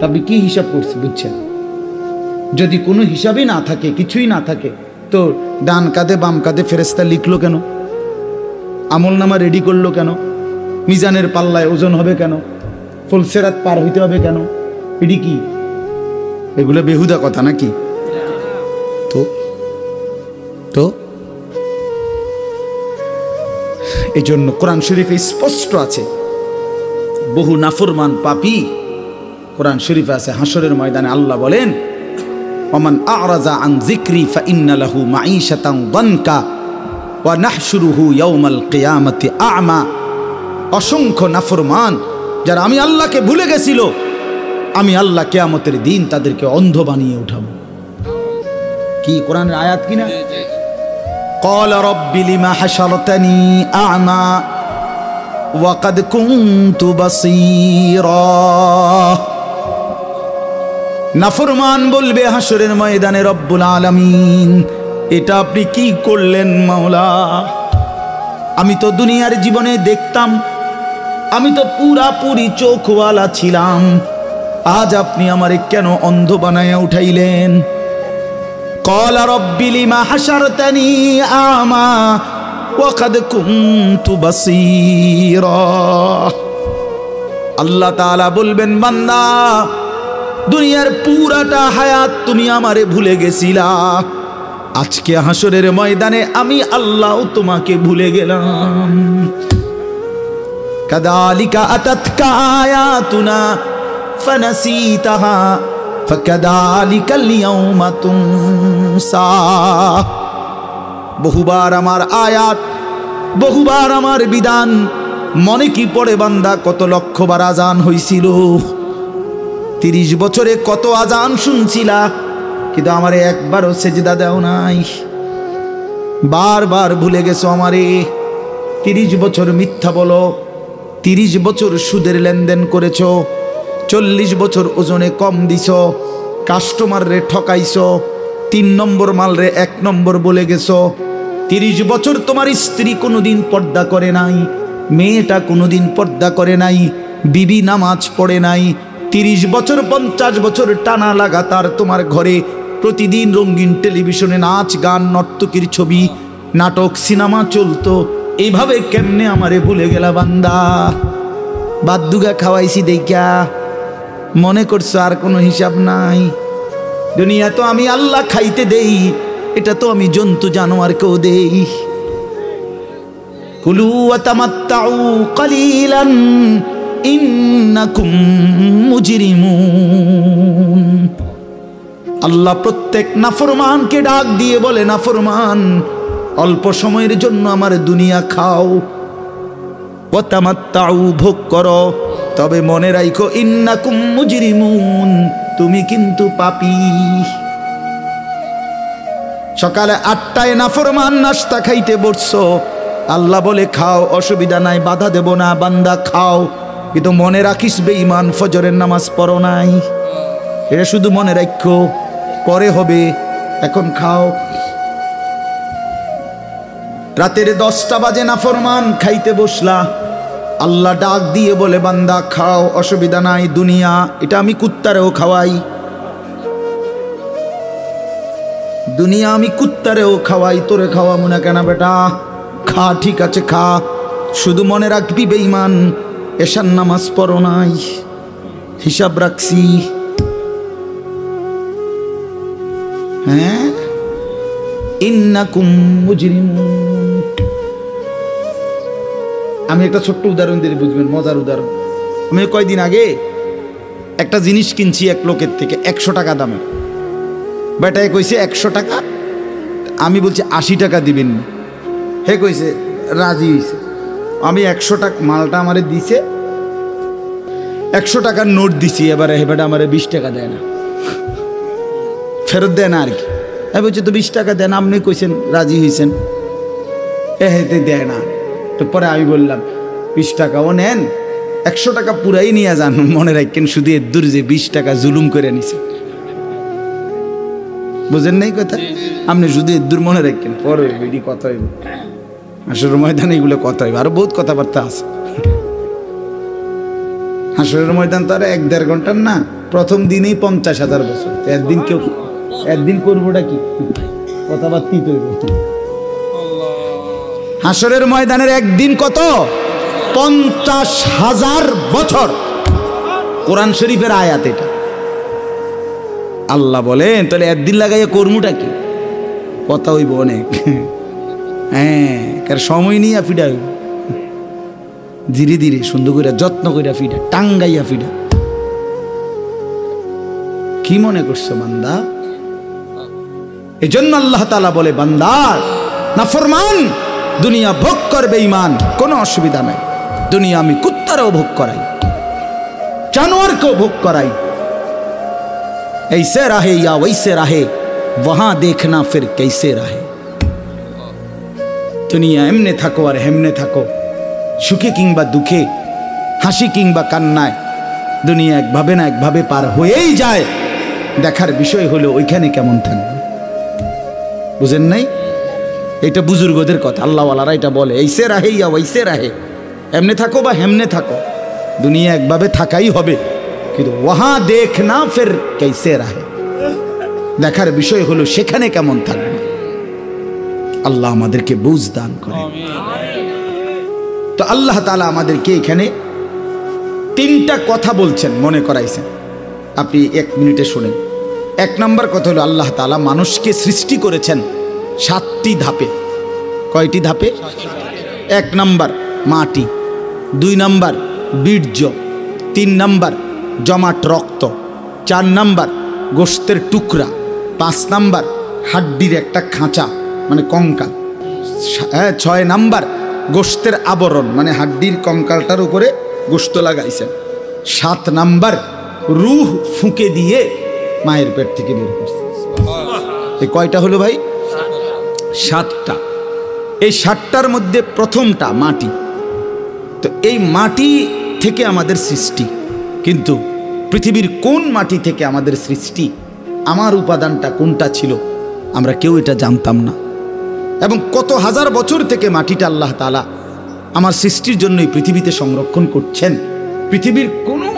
তবে কি হিসাব করছে? বুঝছেন, যদি কোনো হিসাবই না থাকে, কিছুই না থাকে, তো ডান কাঁধে বাম কাঁধে ফেরেশতা লিখলো কেন? আমলনামা রেডি করলো কেন? মিজানের পাল্লায় ওজন হবে কেন? ফুলসেরাত পার হইতে হবে কেন? এটি কি? এগুলো বেহুদা কথা নাকি? তো এই জন্য কোরআন শরীফে স্পষ্ট আছে, বহু নাফরমান পাপী কোরআন শরীফে আছে হাসরের ময়দানে আল্লাহ বলেন ওমান আ'রাযা আন যিকরি ফাইন্না লাহু মাঈশাতান দানকা ওয়া নাহশুরুহু ইয়াওমাল কিয়ামাতি আ'মা। অসংখ্য নাফরমান যারা আমি আল্লাহকে ভুলে গেছিল, আমি আল্লাহ কিয়ামতের দিন তাদেরকে অন্ধ বানিয়ে উঠাবো। কি কোরআনের আয়াত কিনা? ক্বালা রাব্বি লিমা হাশারতানি আ'মা ওয়া ক্বাদ কুনতু বাসীরা। নাফরমান বলবে হাসরের ময়দানে, রব্বুল আলামিন এটা আপনি কি করলেন মাওলা? আমি তো দুনিয়ার জীবনে দেখতাম, আমি তো পুরাপুরি চোখওয়ালা ছিলাম, আজ আপনি আমারে কেন অন্ধ বানায়া উঠাইলেন? ক্বালা রাব্বি লিমা হাশারতানি আ'মা ওয়া ক্বাদ কুনতু বাসীরা। আল্লাহ তাআলা বলবেন, বান্দা দুনিয়ার পুরাটা হায়াত তুমি আমারে ভুলে গেছিলা, আজকে হাসরের ময়দানে আমি আল্লাহ তোমাকে ভুলে গেলাম। কাযালিকা আতাতকা আয়াতুনা ফানাসিতাহা ফাকাযালিকাল ইয়াওমা তুনসা। বহুবার আমার আয়াত, বহুবার আমার বিধান মনে কি পড়ে বান্দা? কত লক্ষবার আজান হইছিল, 30 বছরে কত আজান শুনছিলা, কিন্তু আমারে একবারও সেজদা দাও নাই। বারবার ভুলে গেছো আমারে। 30 বছর মিথ্যা বলো, 30 বছর সুদের লেনদেন করেছো, 40 বছর ওজনে কম দিছো, কাস্টমার রে ঠকাইছো, 3 নম্বর মাল রে 1 নম্বর বলে গেছো। 30 বছর তোমার স্ত্রী কোনোদিন পর্দা করে নাই, মেয়েটা কোনোদিন পর্দা করে নাই, বিবি নামাজ পড়ে নাই। 30 বছর 50 বছর টানা লাগাতার তোমার ঘরে প্রতিদিন রঙিন টেলিভিশনে নাচ গান নর্তকীর ছবি নাটক সিনেমা চলতো। এইভাবে কেমনে আমারে ভুলে গেলা বান্দা? বাদুগা খাওয়াইছি দেখা মনে করছো আর কোনো হিসাব নাই? দুনিয়া তো আমি আল্লাহ খাইতে দেই, এটা তো আমি জন্তু জানোয়ারকেও দেই। কুলু ওয়া তামাত্তাউ কালিলান ইন্নাকুম মুজরিমুন। আল্লাহ প্রত্যেক নাফরমানকে ডাক দিয়ে বলে, নাফরমান অল্প সময়ের জন্য আমার দুনিয়া খাও, ওয়া তামাত্তাউ ভোগ করো, তবে মনে রাখো ইন্নাকুম মুজরিমুন, তুমি কিন্তু পাপী। সকালে 8টায় নাফরমান নাস্তা খাইতে বসছো, আল্লাহ বলে খাও, অসুবিধা নাই, বাধা দেব না, বান্দা খাও, কিন্তু মনে রাখিস বেঈমান ফজরের নামাজ পড়ো নাই। এটা শুধু মনে রাখো, পরে হবে, এখন খাও। রাতের 10টা বাজে নাফরমান খাইতে বসলা, আল্লাহ ডাক দিয়ে বলে, বান্দা খাও, অসুবিধা নাই, দুনিয়া এটা আমি কুত্তারেও খাওয়াই, দুনিয়া আমি কুত্তারেও খাওয়াই, তোরে খাওয়াবো না কেন বেটা? খা, ঠিক আছে খা, শুধু মনে রাখবি বেঈমান এশার নামাজ পড়ো নাই, হিসাব রাখছি। হ্যাঁ, ইন্নাকুম মুজরিমুন। আমি একটা ছোট্ট উদাহরণ দিয়ে বুঝবেন, মজার উদাহরণ। আমি কয়দিন আগে একটা জিনিস কিনছি এক লোকের থেকে 100 টাকা দামে। বেটায় কইছে 100 টাকা, আমি বলছি 80 টাকা দিবেন। হে কইছে রাজি হয়েছে। আমি 100 টাকা মালটা আমারে দিছে, 100 টাকার নোট দিছি। এবারে হে বেটা আমারে 20 টাকা দেয় না, ফেরত দেয় না আর কি। আমি বলছি তো 20 টাকা দেন, আপনি কইছেন রাজি হয়েছেন, হেতে দেয় না। তো পরে আমি বললাম 20 টাকাও নেন, 100 টাকা পুরাই নিয়ে যান, মনে রাখেন শুধু এদুর যে 20 টাকা জুলুম করে নিছে। বুঝেন নাই কথা? আপনি শুধু এদুর মনে রাখেন, পরে এটি কথা হইব, হাসরের ময়দানে এগুলো কথা হইব, আরো বহুত কথাবার্তা আছে। হাসরের ময়দান তো আর 1-1.5 ঘন্টার না, প্রথম দিনেই 50,000 বছর। একদিন কেউ একদিন করবোটা কি কথাবার্তাই তৈরি। হাসরের ময়দানের একদিন কত? 50,000 বছর। কোরআন শরীফের আয়াত এটা। আল্লাহ বলেন তাহলে একদিন লাগাইয়া কর্মটা কি? কথা হইব অনেক। হ্যাঁ, কার সময় নিয়ে ফিডা হইব, ধীরে ধীরে সুন্দর করে যত্ন করে ফিডা, টাঙ্গাইয়া ফিডা। কি মনে করছো বান্দা? এজন্য আল্লাহ তাআলা বলে, বান্দা নাফরমান দুনিয়া ভোগ করবে ঈমান, কোনো অসুবিধা নাই। দুনিয়া আমি কুত্তারও ভোগ করাই, জানোয়ারকেও ভোগ করাই। ऐसे रहे या वैसे रहे वहां देखना फिर कैसे रहे। দুনিয়া এমনে থাকো আর হেমনে থাকো, সুখে কিংবা দুঃখে, হাসি কিংবা কান্নায়, দুনিয়া একভাবে না একভাবে পার হয়েই যায়। দেখার বিষয় হলো ওইখানে কেমন থাকবে। বুঝেন নাই? এটা বুজুর্গদের কথা, আল্লাহওয়ালারা এটা বলে, ऐसे रहे या वैसे रहे, এমনে থাকো বা হেমনে থাকো, দুনিয়া একভাবে থাকাই হবে, কিন্তু ওয়াহা দেখনা ফির कैसे रहे, দেখার বিষয় হলো সেখানে কেমন থাকবে। আল্লাহ আমাদেরকে বুঝ দান করেন। তো আল্লাহ তাআলা আমাদেরকে এখানে তিনটা কথা বলছেন, মনে করাইছেন। আপনি 1 মিনিটে শুনেন। 1 নম্বর কথা হলো আল্লাহ তাআলা মানুষকে সৃষ্টি করেছেন 7টি ধাপে। কয়টি ধাপে? 1 নম্বর মাটি, 2 নম্বর বীর্য, 3 নম্বর জমাট রক্ত, 4 নম্বর গোশতের টুকরা, 5 নম্বর হাড্ডির একটা খাঁচা মানে কঙ্কাল, 6 নম্বর গোশতের আবরণ মানে হাড্ডির কঙ্কালটার উপরে গোশত লাগাইছেন, 7 নম্বর রূহ ফুঁকে দিয়ে মায়ের পেট থেকে বের করছেন। এই কয়টা হলো ভাই? 7টা। এই 7টার মধ্যে প্রথমটা মাটি। তো এই মাটি থেকে আমাদের সৃষ্টি, কিন্তু পৃথিবীর কোন মাটি থেকে আমাদের সৃষ্টি, আমার উপাদানটা কোনটা ছিল আমরা কেউ এটা জানতাম না। এবং কত হাজার বছর থেকে মাটিটা আল্লাহ তাআলা আমার সৃষ্টির জন্যই পৃথিবীতে সংরক্ষণ করছেন। পৃথিবীর কোনো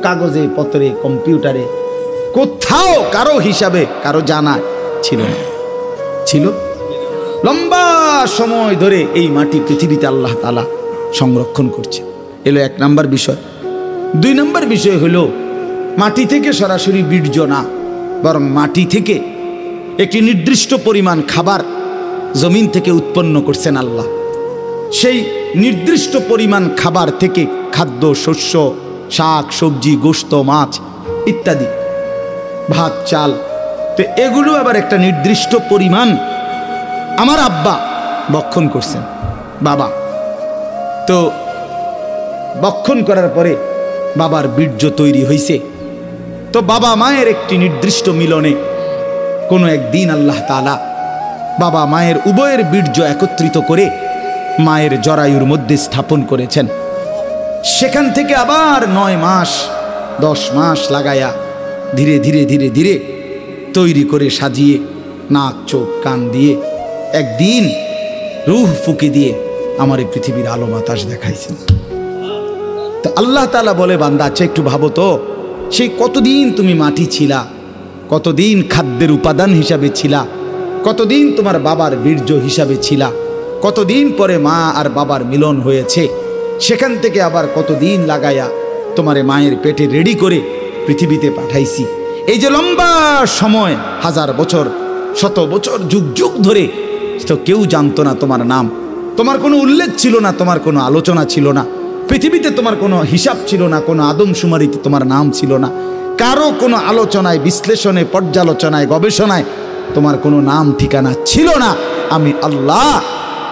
কাগজে পত্রে কম্পিউটারে কোথাও কারো হিসাবে কারো জানা ছিল না। ছিল লম্বা সময় ধরে এই মাটি পৃথিবীতে আল্লাহ তাআলা সংরক্ষণ করছে। এলো 1 নম্বর বিষয়। 2 নম্বর বিষয় হলো মাটি থেকে সরাসরি বীর্য না, বরং মাটি থেকে একটি নির্দিষ্ট পরিমাণ খাবার জমিন থেকে উৎপন্ন করছেন আল্লাহ। সেই নির্দিষ্ট পরিমাণ খাবার থেকে খাদ্য, শস্য, শাক সবজি, গোশত, মাছ ইত্যাদি, ভাত, চাল, তো এগুলো আবার একটা নির্দিষ্ট পরিমাণ আমার আব্বা বক্ষণ করছেন, বাবা। তো বক্ষণ করার পরে বাবার বীর্য তৈরি হয়েছে। তো বাবা মায়ের একটি নির্দিষ্ট মিলনে কোনো একদিন আল্লাহ তাআলা বাবা মায়ের উভয়ের বীর্য একত্রিত করে মায়ের জরায়ুর মধ্যে স্থাপন করেছেন। সেখান থেকে আবার 9 মাস 10 মাস লাগায়া ধীরে ধীরে ধীরে ধীরে তৈরি করে সাজিয়ে নাক চোখ কান দিয়ে একদিন রূহ ফুঁকে দিয়ে আমার এই পৃথিবীর আলো বাতাস দেখাইছেন। তো আল্লাহ তাআলা বলে, বান্দা আচ্ছা একটু ভাবো তো, সেই কতদিন তুমি মাটি ছিলা, কতদিন খাদ্যের উপাদান হিসাবে ছিলা, কতদিন তোমার বাবার বীর্য হিসাবে ছিলা, কতদিন পরে মা আর বাবার মিলন হয়েছে, সেখান থেকে আবার কতদিন লাগায়া তোমার মায়ের পেটে রেডি করে পৃথিবীতে পাঠাইছি। এই যে লম্বা সময়, 1000 বছর, 100 বছর, যুগ যুগ ধরে তো কেউ জানতো না তোমার নাম, তোমার কোনো উল্লেখ ছিল না, তোমার কোনো আলোচনা ছিল না, পৃথিবীতে তোমার কোনো হিসাব ছিল না, কোনো আদমশুমারিতে তোমার নাম ছিল না, কারো কোনো আলোচনায়, বিশ্লেষণে, পর্যালোচনায়, গবেষণায় তোমার কোনো নাম ঠিকানা ছিল না। আমি আল্লাহ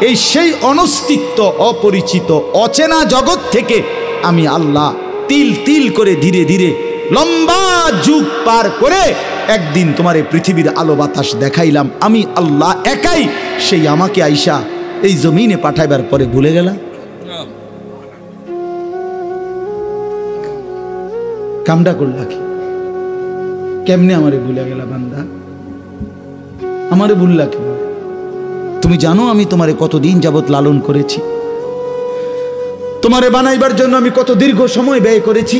এই সেই অনস্তিত্ব, অপরিচিত, অচেনা জগৎ থেকে আমি আল্লাহ তিল তিল করে ধীরে ধীরে লম্বা যুগ পার করে একদিন তোমার এই পৃথিবীর আলো বাতাস দেখাইলাম। আমি আল্লাহ একাই, সেই আমাকে আইসা এই জমিনে পাঠাইবার পরে ভুলে গেলাম। কামটা করলা কি? কেমনে আমারে ভুলে গেলা বান্দা? আমারে ভুললা কি? তুমি জানো আমি তোমারে কতদিন যাবত লালন করেছি, তোমারে বানাইবার জন্য আমি কত দীর্ঘ সময় ব্যয় করেছি,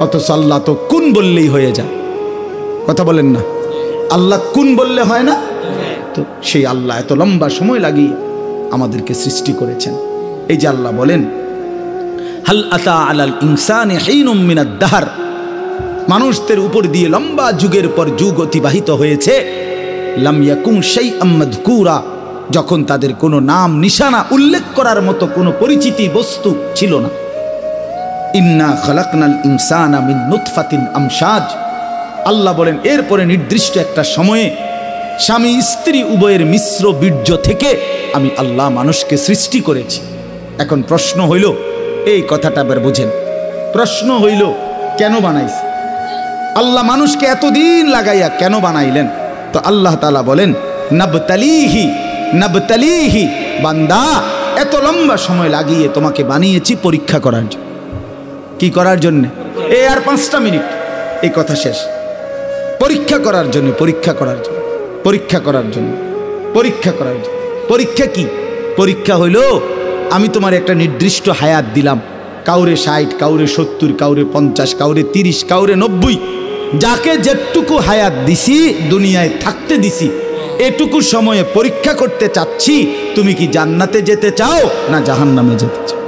অথচ আল্লাহ তো কুন বললেই হয়ে যায়। কথা বলেন না? আল্লাহ কুন বললে হয় না? তো সেই আল্লাহ এত লম্বা সময় লাগিয়ে আমাদেরকে সৃষ্টি করেছেন। এই যে আল্লাহ বলেন, হাল আতা আলাল ইনসানি হিনুম মিনাদ দাহর, মানুষদের উপর দিয়ে লম্বা যুগের পর যুগ অতিবাহিত হয়েছে, লাম ইয়াকুন শাইআম মাযকুরা, যখন তাদের কোনো নাম নিশানা উল্লেখ করার মতো কোনো পরিচিতি বস্তু ছিল না। ইন্না খালাকনাল ইনসানা মিন নুতফাতিন আমশাজ, আল্লাহ বলেন এরপরে নির্দিষ্ট একটা সময়ে স্বামী স্ত্রী উভয়ের মিশ্র বীর্য থেকে আমি আল্লাহ মানুষকে সৃষ্টি করেছি। এখন প্রশ্ন হইল, এই কথাটা এবার বুঝেন, প্রশ্ন হইল কেন বানাইছে আল্লাহ মানুষকে এতদিন লাগাইয়া কেন বানাইলেন? তো আল্লাহ তাআলা বলেন নাবতালিহি নাবতালিহি, বান্দা এত লম্বা সময় লাগিয়ে তোমাকে বানিয়েছি পরীক্ষা করার জন্য। কি করার জন্য? এই আর 5টা মিনিট, এই কথা শেষ। পরীক্ষা করার জন্য, পরীক্ষা করার জন্য, পরীক্ষা করার জন্য, পরীক্ষা করার জন্য। পরীক্ষা কি? পরীক্ষা হইল আমি তোমার একটা নির্দিষ্ট হায়াত দিলাম, কাউরে 60, কাউরে 70, কাউরে 50, কাউরে 30, কাউরে 90, যাকে যেটুকু হায়াত দিছি দুনিয়ায় থাকতে দিছি, এটুকু সময়ে পরীক্ষা করতে চাচ্ছি তুমি কি জান্নাতে যেতে চাও না জাহান্নামে যেতে চাও।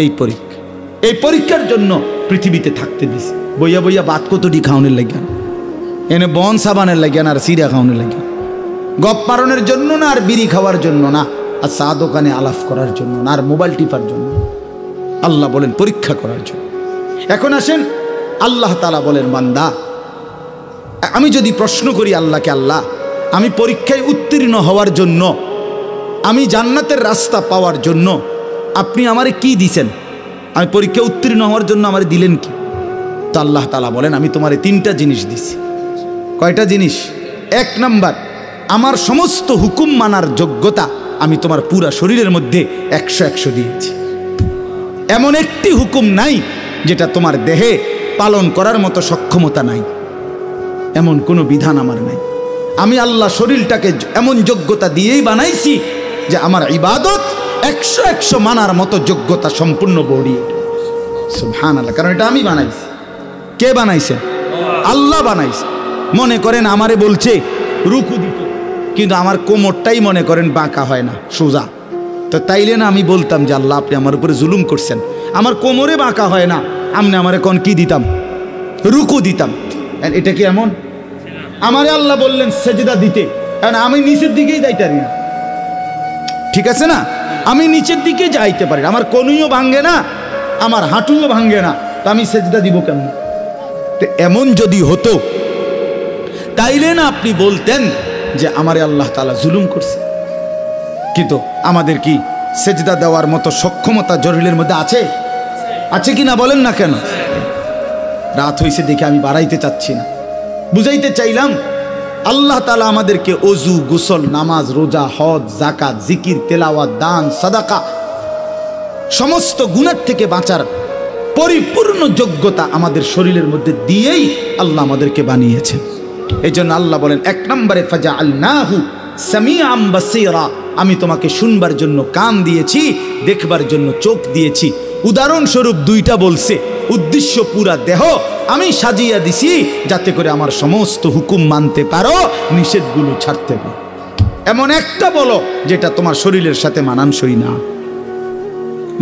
এই পরীক্ষা, এই পরীক্ষার জন্য পৃথিবীতে থাকতে দিছি। বইয়া বইয়া বাত কতটি খাওয়ানোর লাগিয়ান, এনে বন সাবানের লাগিয়ান আর সিরা খাওয়ানোর লাগিয়ান, গপ পারণের জন্য না, আর বিড়ি খাওয়ার জন্য না, আর চা দোকানে আলাপ করার জন্য না, আর মোবাইল টিপার জন্য। আল্লাহ বলেন পরীক্ষা করার জন্য। এখন আসেন, আল্লাহ তাআলা বলেন বান্দা আমি যদি প্রশ্ন করি আল্লাহকে, আল্লাহ আমি পরীক্ষায় উত্তীর্ণ হওয়ার জন্য, আমি জান্নাতের রাস্তা পাওয়ার জন্য আপনি আমারে কি দিছেন? আমি পরীক্ষায় উত্তীর্ণ হওয়ার জন্য আমারে দিলেন কি? তো আল্লাহ তাআলা বলেন আমি তোমারে 3টা জিনিস দিছি। কয়টা জিনিস? 1 নাম্বার, আমার সমস্ত হুকুম মানার যোগ্যতা আমি তোমার পুরা শরীরের মধ্যে 100 দিয়েছি। এমন একটি হুকুম নাই যেটা তোমার দেহে পালন করার মতো সক্ষমতা নাই, এমন কোনো বিধান আমার নাই। আমি আল্লাহ শরীরটাকে এমন যোগ্যতা দিয়েই বানাইছি যে আমার ইবাদত 100 মানার মতো যোগ্যতা সম্পূর্ণ বডি। সুবহানাল্লাহ, কারণ এটা আমি বানাইছি। কে বানাইছে? আল্লাহ বানাইছে। মনে করেন আমারে বলছে রুকু দিতে, কিন্তু আমার কোমরটাই মনে করেন বাঁকা হয় না, সোজা। তো তাইলে না আমি বলতাম যে আল্লাহ আপনি আমার উপরে জুলুম করছেন, আমার কোমরে বাঁকা হয় না, আপনি আমারে কোন কি দিতাম? রুকু দিতাম। এটা কি এমন? আমারে আল্লাহ বললেন সেজদা দিতে, কারণ আমি নিচের দিকেই যাইতে পারি না, ঠিক আছে না? আমি নিচের দিকে যাইতে পারি না, আমার কোনুইও ভাঙ্গে না, আমার হাঁটুও ভাঙ্গে না, তো আমি সেজদা দিব কেমন? তো এমন যদি হতো তাইলে না আপনি বলতেন যে আমারে আল্লাহ তাআলা জুলুম করছে। কিন্তু আমাদের কি সেজদা দেওয়ার মতো সক্ষমতা জরিলের মধ্যে আছে? আছে কি না বলেন না কেন? রাত হইছে দেখে আমি বাড়াইতে চাচ্ছি না, বুঝাইতে চাইলাম আল্লাহ তাআলা আমাদেরকে ওযু, গোসল, নামাজ, রোজা, হজ, যাকাত, জিকির, তেলাওয়াত, দান, সাদাকা, সমস্ত গুনাহ থেকে বাঁচার পরিপূর্ণ যোগ্যতা আমাদের শরীরের মধ্যে দিয়েই আল্লাহ আমাদেরকে বানিয়েছেন। এই জন্য আল্লাহ বলেন 1 নম্বরে ফাজআলনাহু সামিআম বাসীরা, আমি তোমাকে শুনবার জন্য কান দিয়েছি, দেখবার জন্য চোখ দিয়েছি। উদাহরণস্বরূপ 2টা বলছে, উদ্দেশ্য পুরা দেহ আমি সাজিয়ে দিছি যাতে করে আমার সমস্ত হুকুম মানতে পারো, নিষেধগুলো ছাড়তে পারো। এমন একটা বলো যেটা তোমার শরীরের সাথে মানানসই না,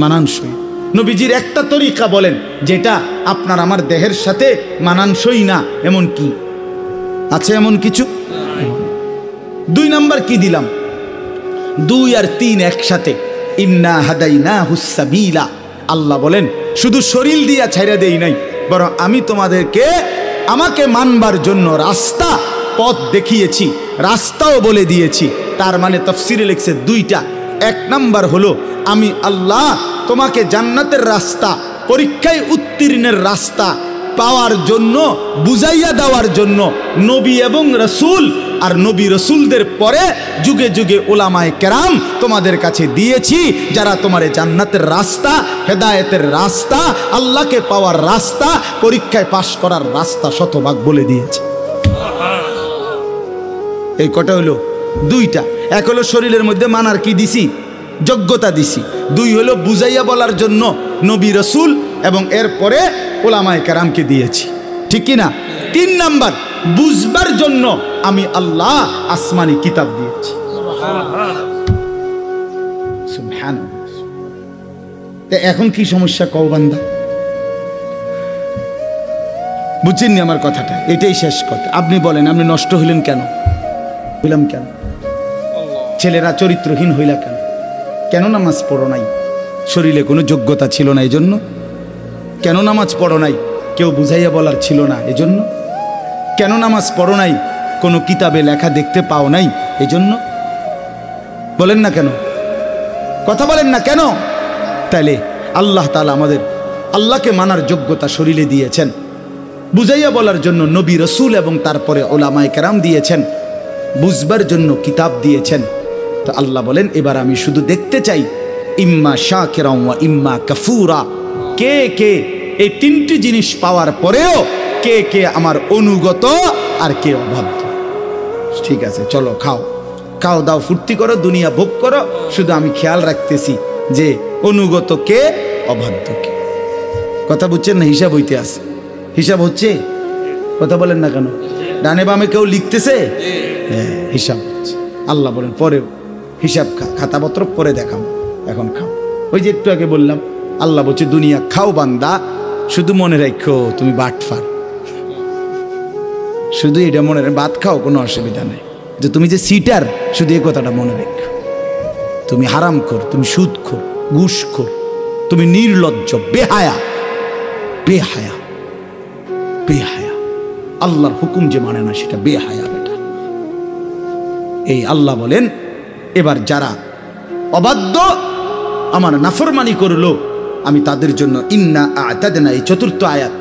মানানসই। নবীজির একটা তরিকা বলেন যেটা আপনার আমার দেহের সাথে মানানসই না, এমন কি আছে? এমন কিছু? 2 নাম্বার কি দিলাম? 2 আর 3 একসাথে, ইন্না হাদাইনাহুস সাবিলা। আল্লাহ বলেন শুধু শরীর দিয়া ছাইরা দেই নাই, বরং আমি তোমাদেরকে আমাকে মানবার জন্য রাস্তা, পথ দেখিয়েছি, রাস্তাও বলে দিয়েছি। তার মানে তাফসীরে লিখছে 2টা। 1 নাম্বার হলো আমি আল্লাহ তোমাকে জান্নাতের রাস্তা, পরীক্ষায় উত্তীর্ণের রাস্তা পাওয়ার জন্য, বুঝাইয়া দেওয়ার জন্য নবী এবং রসুল আর নবী রসুলদের পরে যুগে যুগে ওলামায়ে কেরাম তোমাদের কাছে দিয়েছি, যারা তোমার জান্নাতের রাস্তা, হেদায়েতের রাস্তা, আল্লাহকে পাওয়ার রাস্তা, পরীক্ষায় পাশ করার রাস্তা শতভাগ বলে দিয়েছে। এই কটা হলো 2টা। 1 হলো শরীরের মধ্যে মানার কি দিছি? যোগ্যতা দিছি। 2 হলো বুঝাইয়া বলার জন্য নবী রসুল এবং এরপরে ওলামায়ে কেরামকে দিয়েছি, ঠিক কি না? 3 নাম্বার, বুঝবার জন্য আমি আল্লাহ আসমানি কিতাব দিয়েছি। সুবহানাল্লাহ। তো এখন কি সমস্যা কও বান্দা? বুঝছেননি আমার কথাটা? এটাই শেষ কথা। আপনি বলেন আপনি নষ্ট হইলেন কেন? হইলাম কেন? ছেলেরা চরিত্রহীন হইলা কেন? কেন নামাজ পড়ো নাই? শরীরে কোনো যোগ্যতা ছিল না এজন্য? কেন নামাজ পড়ো নাই? কেউ বুঝাইয়া বলার ছিল না এজন্য? কেন নামাজ পড়ো নাই? কোনো কিতাবে লেখা দেখতে পাও নাই, এই জন্য? বলেন না কেন? কথা বলেন না কেন? তাইলে আল্লাহ তাআলা আমাদের আল্লাহকে মানার যোগ্যতা শরীরে দিয়েছেন, বুঝাইয়া বলার জন্য নবী রসুল এবং তারপরে ওলামায়ে কেরাম দিয়েছেন, বুঝবার জন্য কিতাব দিয়েছেন। তো আল্লাহ বলেন, এবার আমি শুধু দেখতে চাই ইম্মা শাকিরা ওয়া ইম্মা কাফুরা, কে কে এই তিনটি জিনিস পাওয়ার পরেও কে কে আমার অনুগত আর কে অবাধ্য। ঠিক আছে, চলো খাও, খাও দাও, ফুর্তি করো, দুনিয়া ভোগ করো, শুধু আমি খেয়াল রাখতেছি যে অনুগত কে, অবাধ্য কে। কথা বুঝছেন না? হিসাব হইতে আছে, হিসাব হচ্ছে। কথা বলেন না কেন? ডানে বামে কেউ লিখতেছে? হ্যাঁ, হিসাব হচ্ছে। আল্লাহ বলেন পরে হিসাব খাতাপত্র পরে দেখাবো, এখন খাও। ওই যে একটু আগে বললাম, আল্লাহ বলছে দুনিয়া খাও বান্দা, শুধু মনে রাখো তুমি বাটফার। শুধু এটা মনে রাখ, ভাত খাও কোনো অসুবিধা নেই, যে তুমি যে সিটার, শুধু এই কথাটা মনে রেখো। তুমি হারাম কর, তুমি সুদ খোর, ঘুষ খোর, তুমি নির্লজ্জ, বেহায়া, বেহায়া, বেহায়া। আল্লাহর হুকুম যে মানে না সেটা বেহায়া বেটা। এই আল্লাহ বলেন, এবার যারা অবাধ্য, আমার নাফরমানি করলো, আমি তাদের জন্য ইন্না আ'তাদনা, এই চতুর্থ আয়াত,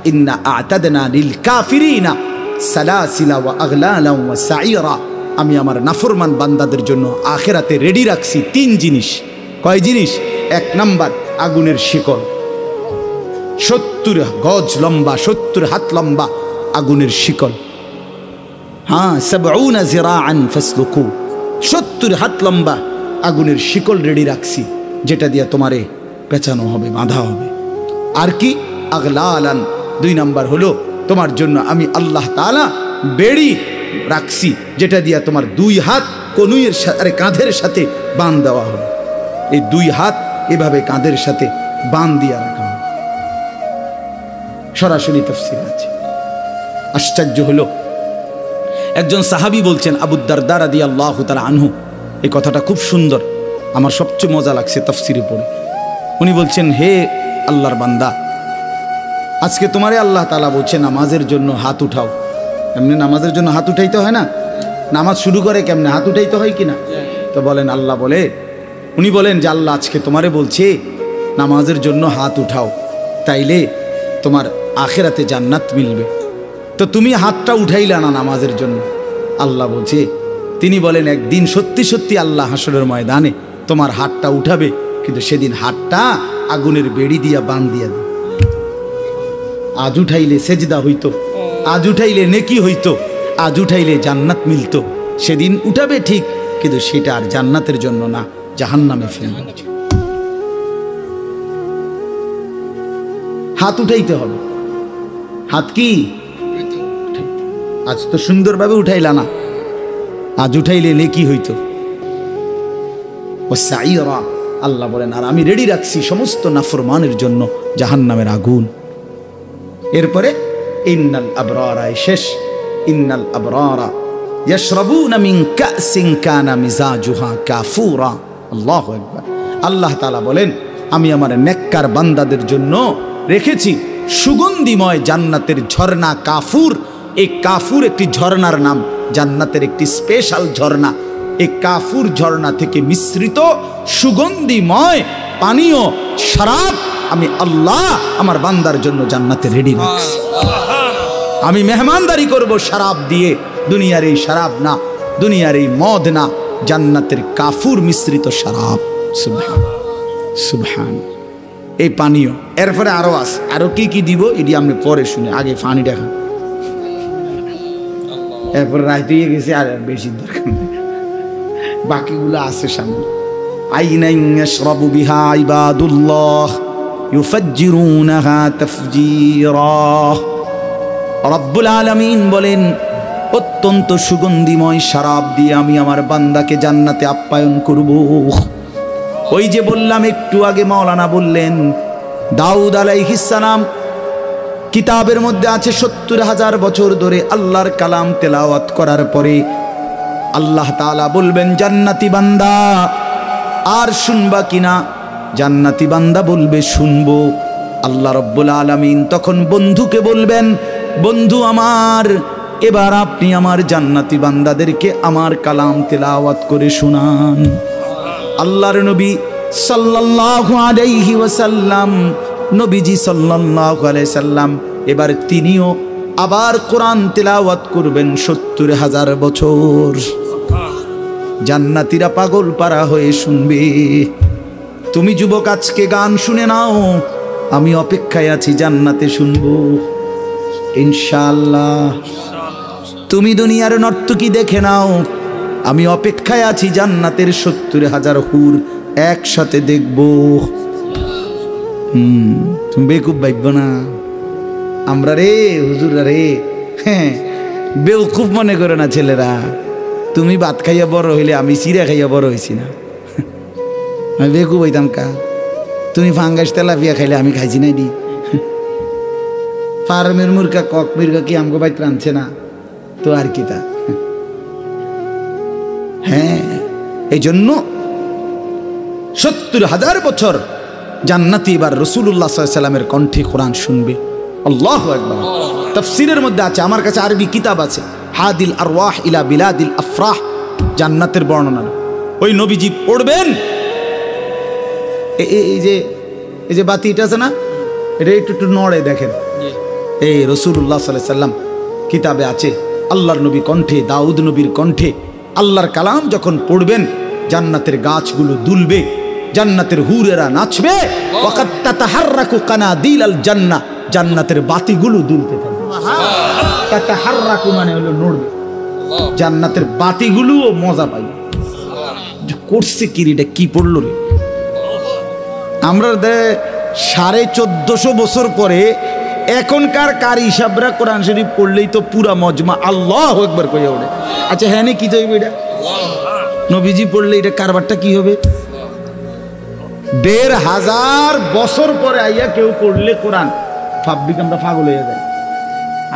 ইন্না আ'তাদনা লিল কাফিরিনা সালাসিলা ওয়া আগলালা ওয়া সাইরা, আমি আমার নাফরমান বান্দাদের জন্য আখিরাতে রেডি রাখছি তিন জিনিস। কয় জিনিস? এক নাম্বার, আগুনের শিকল, 70 গজ লম্বা, 70 হাত লম্বা আগুনের শিকল। হ্যাঁ, 70 জিরাআন ফাসলুকু, 70 হাত লম্বা আগুনের শিকল রেডি রাখছি, যেটা দিয়ে তোমারে পেঁচানো হবে, বাঁধা হবে। আর কি? আগলালান, 2 নাম্বার হলো তোমার জন্য আমি আল্লাহ তাআলা বেড়ি রাখছি, যেটা দিয়া তোমার 2 হাত কনুইয়ের সাথে, কাঁধের সাথে বাঁধ দেওয়া হবে। এই 2 হাত এভাবে কাঁধের সাথে বাঁধ দিয়া রাখা হবে। সরাসরি তাফসীর আছে। আশ্চর্য হলো, একজন সাহাবী বলছেন, আবু দারদা রাদিয়াল্লাহু তাআলা আনহু, এই কথাটা খুব সুন্দর, আমার সবচেয়ে মজা লাগছে তাফসীরে পড়ে। উনি বলছেন, হে আল্লাহর বান্দা, আজকে তোমারে আল্লাহ তাআলা বলছে নামাজের জন্য হাত উঠাও। এমনি নামাজের জন্য হাত উঠাইতে হয় না? নামাজ শুরু করে কেমনে? হাত উঠাইতে হয় কিনা? তো বলেন, আল্লাহ বলে, উনি বলেন যে আল্লাহ আজকে তোমারে বলছে নামাজের জন্য হাত উঠাও, তাইলে তোমার আখিরাতে জান্নাত মিলবে। তো তুমি হাতটা উঠাইলা না নামাজের জন্য। আল্লাহ বলছে, তিনি বলেন একদিন সত্যি সত্যি আল্লাহ হাসরের ময়দানে তোমার হাতটা উঠাবে, কিন্তু সেদিন হাতটা আগুনের বেড়ি দিয়া বাঁধ দিয়া দেবে। আজ উঠাইলে সেজদা হইতো, আজ উঠাইলে নেকি হইতো, আজ উঠাইলে জান্নাত মিলতো। সেদিন উঠাবে ঠিক, কিন্তু সেটা আর জান্নাতের জন্য না, জাহান্নামে ফেলবে। হাত উঠাইতে হবে। হাত কি? আজ তো সুন্দরভাবে উঠাইলা না, আজ উঠাইলে নেকি হইতো। ও সাইরা, আল্লাহ বলেন, আর আমি রেডি রাখছি সমস্ত নাফরমানের জন্য জাহান্নামের আগুন। এরপরে ইন্নাল আবরারা, শেষ, ইন্নাল আবরারা ইয়াশরাবুনা মিন কাসিন কানা মিজাজুহা কাফুরা। আল্লাহু আকবার। আল্লাহ তাআলা বলেন, আমি আমার নেককার বান্দাদের জন্য রেখেছি সুগন্ধিময় জান্নাতের ঝর্ণা কাফুর। এই কাফুর একটি ঝর্ণার নাম, জান্নাতের একটি স্পেশাল ঝর্ণা। এই কাফুর ঝর্ণা থেকে মিশ্রিত সুগন্ধিময় পানীয় শরাব আমি আল্লাহ আমার বান্দার জন্য জান্নাতে রেডি রাখছি। আমি মেহমানদারি করব শরাব দিয়ে, দুনিয়ার এই শরাব না, দুনিয়ার এই মদ না, জান্নাতের কাফুর মিশ্রিত শরাব। সুবহান সুবহান। এই পানীয়, এরপরে আরো আছে, আরো কি কি দিব এটি আমি পরে শুনে, আগে পানি দেখা, এরপর রাইতে গেছে, আর বেশি দরকার নেই, বাকিগুলো আছে সামনে। আইনান ইয়াশরাবু বিহা ইবাদুল্লাহ ইউফাজ্জিরুনাহা তাফজীরা। রব্বুল আলামিন বলেন, অত্যন্ত সুগন্ধিময় শরাব দিয়ে আমি আমার বান্দাকে জান্নাতে আপ্যায়ন করব। ওই যে বললাম একটু আগে, মাওলানা বললেন দাউদ আলাইহিস সালাম, কিতাবের মধ্যে আছে 70,000 বছর ধরে আল্লাহর কালাম তেলাওয়াত করার পরে আল্লাহ তাআলা বলবেন, জান্নাতি বান্দা আর শুনবা কিনা? জান্নাতি বান্দা বলবে, শুনবো। আল্লাহ রব্বুল আলামিন তখন বন্ধুকে বলবেন, বন্ধু আমার, এবার আপনি আমার জান্নাতি বান্দাদেরকে আমার কালাম তেলাওয়াত করে শোনান। আল্লাহর নবী সাল্লাল্লাহু আলাইহি ওয়াসাল্লাম, নবীজি সাল্লাল্লাহু আলাইহি সাল্লাম এবার তিনিও আবার কোরআন তেলাওয়াত করবেন ৭০,০০০ বছর। জান্নাতীরা পাগল পারা হয়ে শুনবে। তুমি যুবক আজকে গান শুনে নাও, আমি অপেক্ষায় আছি জান্নাতে শুনবো ইনশাআল্লাহ। তুমি দুনিয়ার নর্তকী দেখে নাও, আমি অপেক্ষায় আছি জান্নাতের ৭০,০০০ হুর একসাথে দেখব। তুমি বেকুব ভাবব না আমরা রে হুজুরা রে, হ্যাঁ বেউকুফ মনে করে না ছেলেরা। তুমি ভাত খাইয়া বড় হইলে আমি চিরা খাইয়া বড় হয়েছি না, আমি বেকুব হইতাম কা? তুমি ফাঙ্গাস তেলাপিয়া খাইলে আমি খাইছি নাই দি। ফার্মের মুরগা কক মুরগা কি আমগো বাইত রাঁধছে না তো আর কি তা। হ্যাঁ এই জন্য ৭০,০০০ বছর জান্নাতি এবার রাসূলুল্লাহ সাল্লাল্লাহু আলাইহি ওয়াসাল্লামের কণ্ঠে কোরআন শুনবে। আল্লাহু আকবার। তাফসীরের মধ্যে আছে, আমার কাছে আরবি কিতাব আছে, হাদিল আরওয়াহ ইলা বিলাদিল আফরাহ, জান্নাতের বর্ণনা। ওই নবীজি পড়বেন, এই যে বাতিটা আছে না, এটা একটু নড়ে দেখেন। এই রাসূলুল্লাহ সাল্লাল্লাহু আলাইহি ওয়াসাল্লাম কিতাবে আছে, আল্লাহর নবী কণ্ঠে, দাউদ নবীর কণ্ঠে আল্লাহর কালাম যখন পড়বেন, জান্নাতের গাছগুলো দুলবে, জান্নাতের হুরেরা নাচবে। ওয়াকাত তাতাহাররাকু কানাদিলাল জান্নাহ, জান্নাতের বাতিগুলো দুলতে থাকবে। তাতাহাররাকু মানে হলো নড়বে, জান্নাতের বাতিগুলোও মজা পাবে। করছে কি রে, কি পড়লো রে? আমরা ১৪৫০ বছর পরে এখনকার কারি সাহেবরা কোরআন শরীফ পড়লেই তো পুরা মজমা আল্লাহু আকবার কইয়া ওঠে। আচ্ছা হ্যাঁ কি চাইবে এটা? নবীজি পড়লে এটা কারবারটা কি হবে? ১৫০০ বছর পরে আইয়া কেউ পড়লে কোরআন ভাববিক আমরা পাগল হয়ে যায়।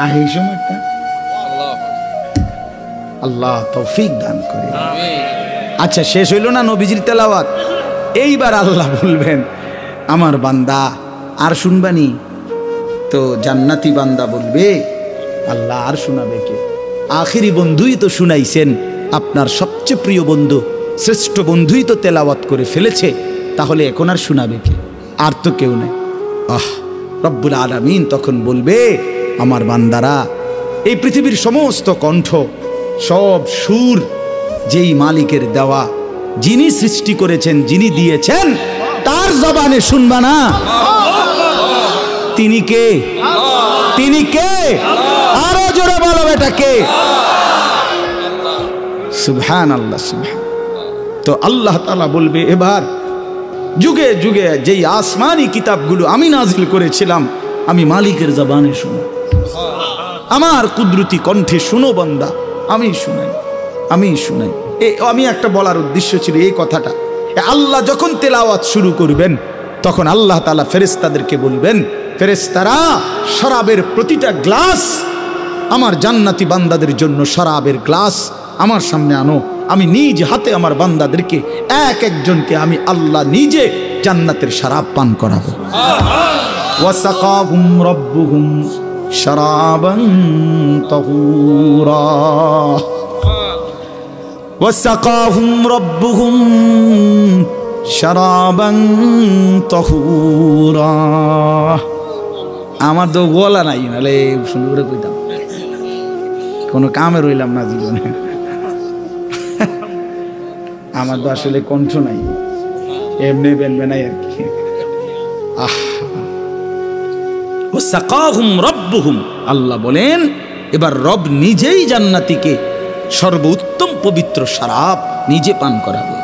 আর এই সময়টা আল্লাহ তৌফিক দান করে। আচ্ছা শেষ হইল না নবীজির তেলাওয়াত? এইবার আল্লাহ বলবেন আমার বান্দা আর শুনবানি? তো জান্নাতি বান্দা বলবে আল্লাহ আর শোনাবে কে? আখিরি বন্ধুই তো শুনাইছেন, আপনার সবচেয়ে প্রিয় বন্ধু, শ্রেষ্ঠ বন্ধুই তো তেলাওয়াত করে ফেলেছে, তাহলে এখন আর শোনাবে কে? আর তো কেউ নেই। রব্বুল আলামিন তখন বলবে আমার বান্দারা, এই পৃথিবীর সমস্ত কণ্ঠ, সব সুর যেই মালিকের দেওয়া, যিনি সৃষ্টি করেছেন, যিনি দিয়েছেন, তার জবানে শুনবা না? তিনি কে? তিনি কে? আরো জোরে বলো এটা কে? সুবহানাল্লাহ, সুবহান। তো আল্লাহ তাআলা বলবে এবার যুগে যুগে যেই আসমানি কিতাবগুলো আমি নাজিল করেছিলাম, আমি মালিকের জবানে শুনো, আমার কুদরতি কণ্ঠে শুনো বান্দা, আমি শুনাই, আমি শুনাই। আমি একটা বলার উদ্দেশ্য ছিল এই কথাটা। আল্লাহ যখন তেলাওয়াত শুরু করবেন, তখন আল্লাহ তাআলা ফেরেশতাদেরকে বলবেন, ফেরেশতারা শরাবের প্রতিটা গ্লাস, আমার জান্নাতি বান্দাদের জন্য শরাবের গ্লাস আমার সামনে আনো। আমি নিজ হাতে আমার বান্দাদেরকে এক একজনকে আমি আল্লাহ নিজে জান্নাতের শরাব পান করাবো। ওয়াসাকাহুম রাব্বুহুম শরাবান তাহুরা, ওয়াসাকাহুম রাব্বুহুম শরাবান তাহুরা। আমার তো গলা নাই, নাহলে সুন্দর করে কইতাম, কোনো কামে রইলাম না জীবনে। আমার তো আসলে কণ্ঠ নাই, এমনি বেনবে নাই আর কি। ওয়াসাকাহুম রাব্বুহুম, আল্লাহ বলেন এবার রব নিজেই জান্নাতীকে সর্বোত্তম পবিত্র শরাব নিজে পান করাবে।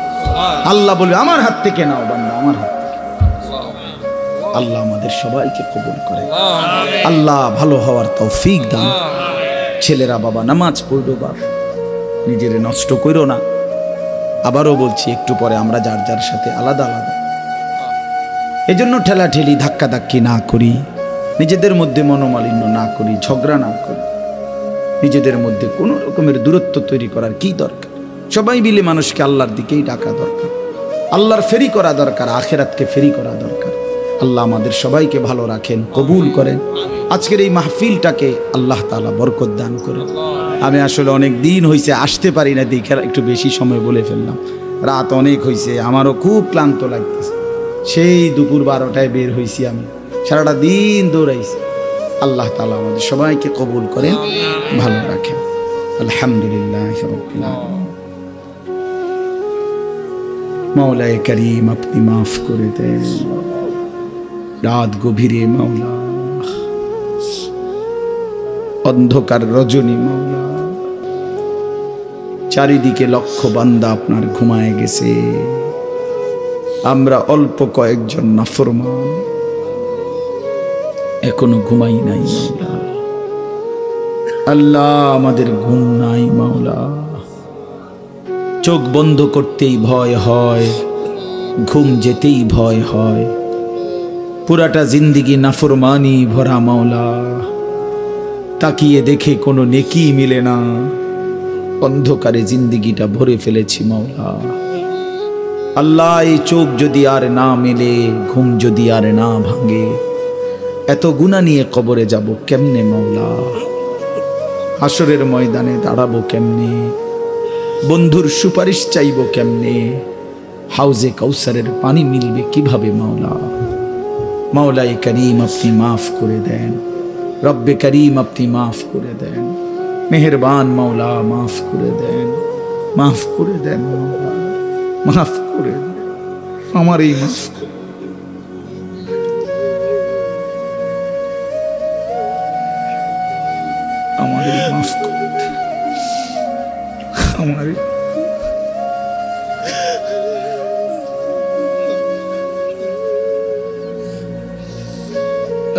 আল্লাহ বলবে আমার হাত থেকে নাও বান্দা, আমার হাত থেকে। আল্লাহ আমাদের সবাইকে কবুল করে, আল্লাহ ভালো হওয়ার তৌফিক দান। ছেলেরা বাবা নামাজ পড়ো, বাপ নিজের নষ্ট করো না। আবারও বলছি, একটু পরে আমরা যার যার সাথে আলাদা আলাদা, এজন্য ঠেলাঠেলি ধাক্কাধাক্কি না করি, নিজেদের মধ্যে মনোমালিন্য না করি, ঝগড়া না করি, নিজেদের মধ্যে কোনো রকমের দূরত্ব তৈরি করার কি দরকার? সবাই মিলে মানুষকে আল্লাহর দিকেই ডাকা দরকার, আল্লাহর ফেরি করা দরকার, আখেরাতকে ফেরি করা দরকার। আল্লাহ আমাদের সবাইকে ভালো রাখেন, কবুল করেন। আজকের এই মাহফিলটাকে আল্লাহ তাআলা বরকত দান করে। আমি আসলে অনেক দিন হয়েছে আসতে পারি না, দেখে একটু বেশি সময় বলে ফেললাম। রাত অনেক হয়েছে, আমারও খুব ক্লান্ত লাগতেছে। সেই দুপুর 12টায় বের হয়েছি, আমি সারাটা দিন দৌড়াইছি। আল্লাহ তাআলা আমাদের সবাইকে কবুল করেন, ভালো রাখেন। আলহামদুলিল্লাহ রাব্বিল আলামিন। মাওলায়ে করিম আপনি মাফ করে দেন। রাত গভীরে মাওলা, অন্ধকার রজনী মাওলা, চারিদিকে লক্ষ বান্দা আপনার ঘুমায় গেছে, আমরা অল্প কয়েকজন নাফরমান এখনো ঘুমাই নাই মাওলা। আল্লাহ আমাদের ঘুম নাই মাওলা, চোখ বন্ধ করতেই ভয় হয়, ঘুম যেতেই ভয় হয়। পুরাটা জিন্দিগি নাফরমানি ভরা মাওলা, তাকিয়ে দেখে কোনো নেকি মিলে না, অন্ধকারে জিন্দিগিটা ভরে ফেলেছি মাওলা। আল্লাহ এই চোখ যদি আর না মেলে, ঘুম যদি আর না ভাঙে, এত গুনাহ নিয়ে কবরে যাব কেমনে মাওলা? হাসরের ময়দানে দাঁড়াবো কেমনে? বন্ধুর সুপারিশ চাইব কেমনে? হাউজে কাউসারের পানি মিলবে কিভাবে মাওলা? মাওলায়ে করিম আপনি মাফ করে দেন, রব্বে করিম আপনি মাফ করে দেন, মেহেরবান মাওলা মাফ করে দেন, মাফ করে দেন মাওলা, মাফ করে দেন, আমারই মাফ করে, আমারই মাফ করে দেন, আমারই।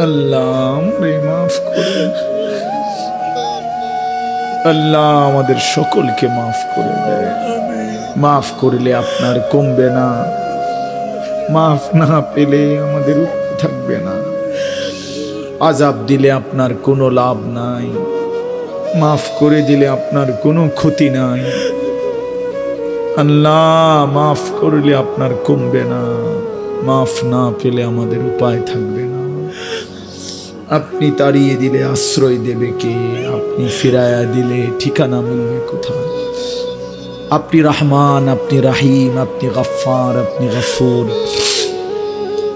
আল্লাহ আমারে মাফ করে, আল্লাহ আমাদের সকলকে মাফ করে দেয়। মাফ করলে আপনার কমবে না, মাফ না পেলে আমাদের থাকবে না। আযাব দিলে আপনার কোনো লাভ নাই, মাফ করে দিলে আপনার কোনো ক্ষতি নাই। আল্লাহ মাফ করলে আপনার কমবে না, মাফ না পেলে আমাদের উপায় থাকবে না। আপনি তাড়িয়ে দিলে আশ্রয় দেবে কে? আপনি ফিরায়া দিলে ঠিকানা মিলবে কোথায়? আপনি রহমান, আপনি রাহিম, আপনি গফফার, আপনি গফুর।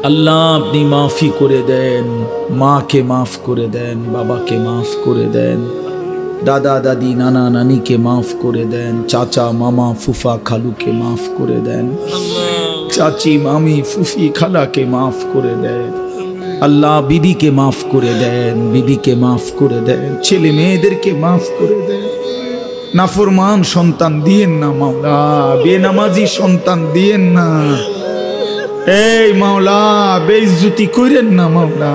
আল্লাহ আপনি মাফি করে দেন, মাকে মাফ করে দেন, বাবাকে মাফ করে দেন, দাদা দাদি নানা নানিকে মাফ করে দেন, চাচা মামা ফুফা খালুকে মাফ করে দেন, চাচি মামি ফুফি খালাকে মাফ করে দেন। আল্লাহ বিবিকে মাফ করে দেন, বিবিকে মাফ করে দেন, ছেলে মেয়েদেরকে মাফ করে দেন। নাফরমান সন্তান দিয়েন না মাওলা, বেনামাজি সন্তান দিয়েন না। এই মাওলা বেইজ্জতি করেন না মাওলা,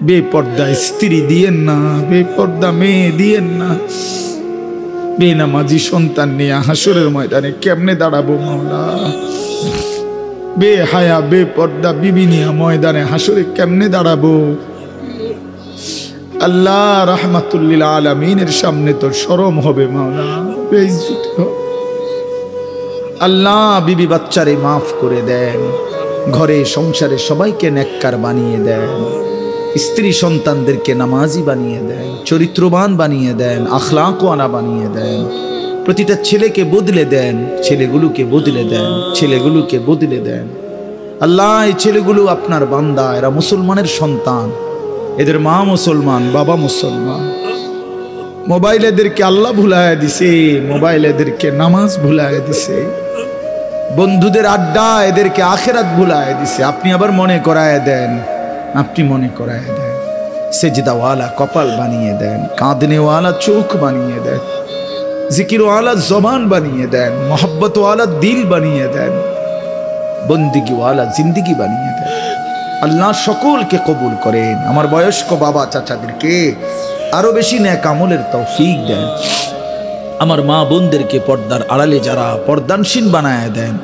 বেপর্দা স্ত্রী দিয়েন না, বেপর্দা মেয়ে দিয়েন না। বেনামাজি সন্তান নিয়ে হাসরের ময়দানে কেমনে দাঁড়াবো মাওলা? বেহায়া বেপর্দা বিবি নিয়ে ময়দানে হাসরে কেমনে দাঁড়াবো? আল্লাহ রাহমাতুল্লিল আলামিনের সামনে তো শরম হবে মাওলা, বেইজ্জতি হবে। আল্লাহ বিবি বাচ্চারে মাফ করে দেন, ঘরে সংসারে সবাইকে নেককার বানিয়ে দেন, স্ত্রী সন্তানদেরকে নামাজি বানিয়ে দেন, চরিত্রবান বানিয়ে দেন, আখলাকওয়ালা বানিয়ে দেন। প্রতিটা ছেলেকে বদলে দেন, ছেলেগুলোকে বদলে দেন, ছেলেগুলোকে বদলে দেন। আল্লাহ এই ছেলেগুলো আপনার বান্দা, এরা মুসলমানের সন্তান, এদের মা মুসলমান, বাবা মুসলমান। মোবাইল এদেরকে আল্লাহ ভুলায় দিছে, মোবাইল এদেরকে নামাজ ভুলায় দিছে, বন্ধুদের আড্ডা এদেরকে আখেরাত ভুলায় দিছে। আপনি আবার মনে করায় দেন, আপনি মনে করায় দেন। সেজদাওয়ালা কপাল বানিয়ে দেন, কাঁদনেওয়ালা চোখ বানিয়ে দেন, জিকিরওয়ালা জবান বানিয়ে দেন, মোহব্বতওয়ালা দিল বানিয়ে দেন, বন্দিগিওয়ালা জিন্দিগি বানিয়ে দেন। আল্লাহ সকলকে কবুল করেন। আমার বয়স্ক বাবা চাচাদেরকে আরো বেশি নেক আমলের তৌফিক দেন। আমার মা বোনদেরকে পর্দার আড়ালে যারা পর্দানশীল বানায় দেন,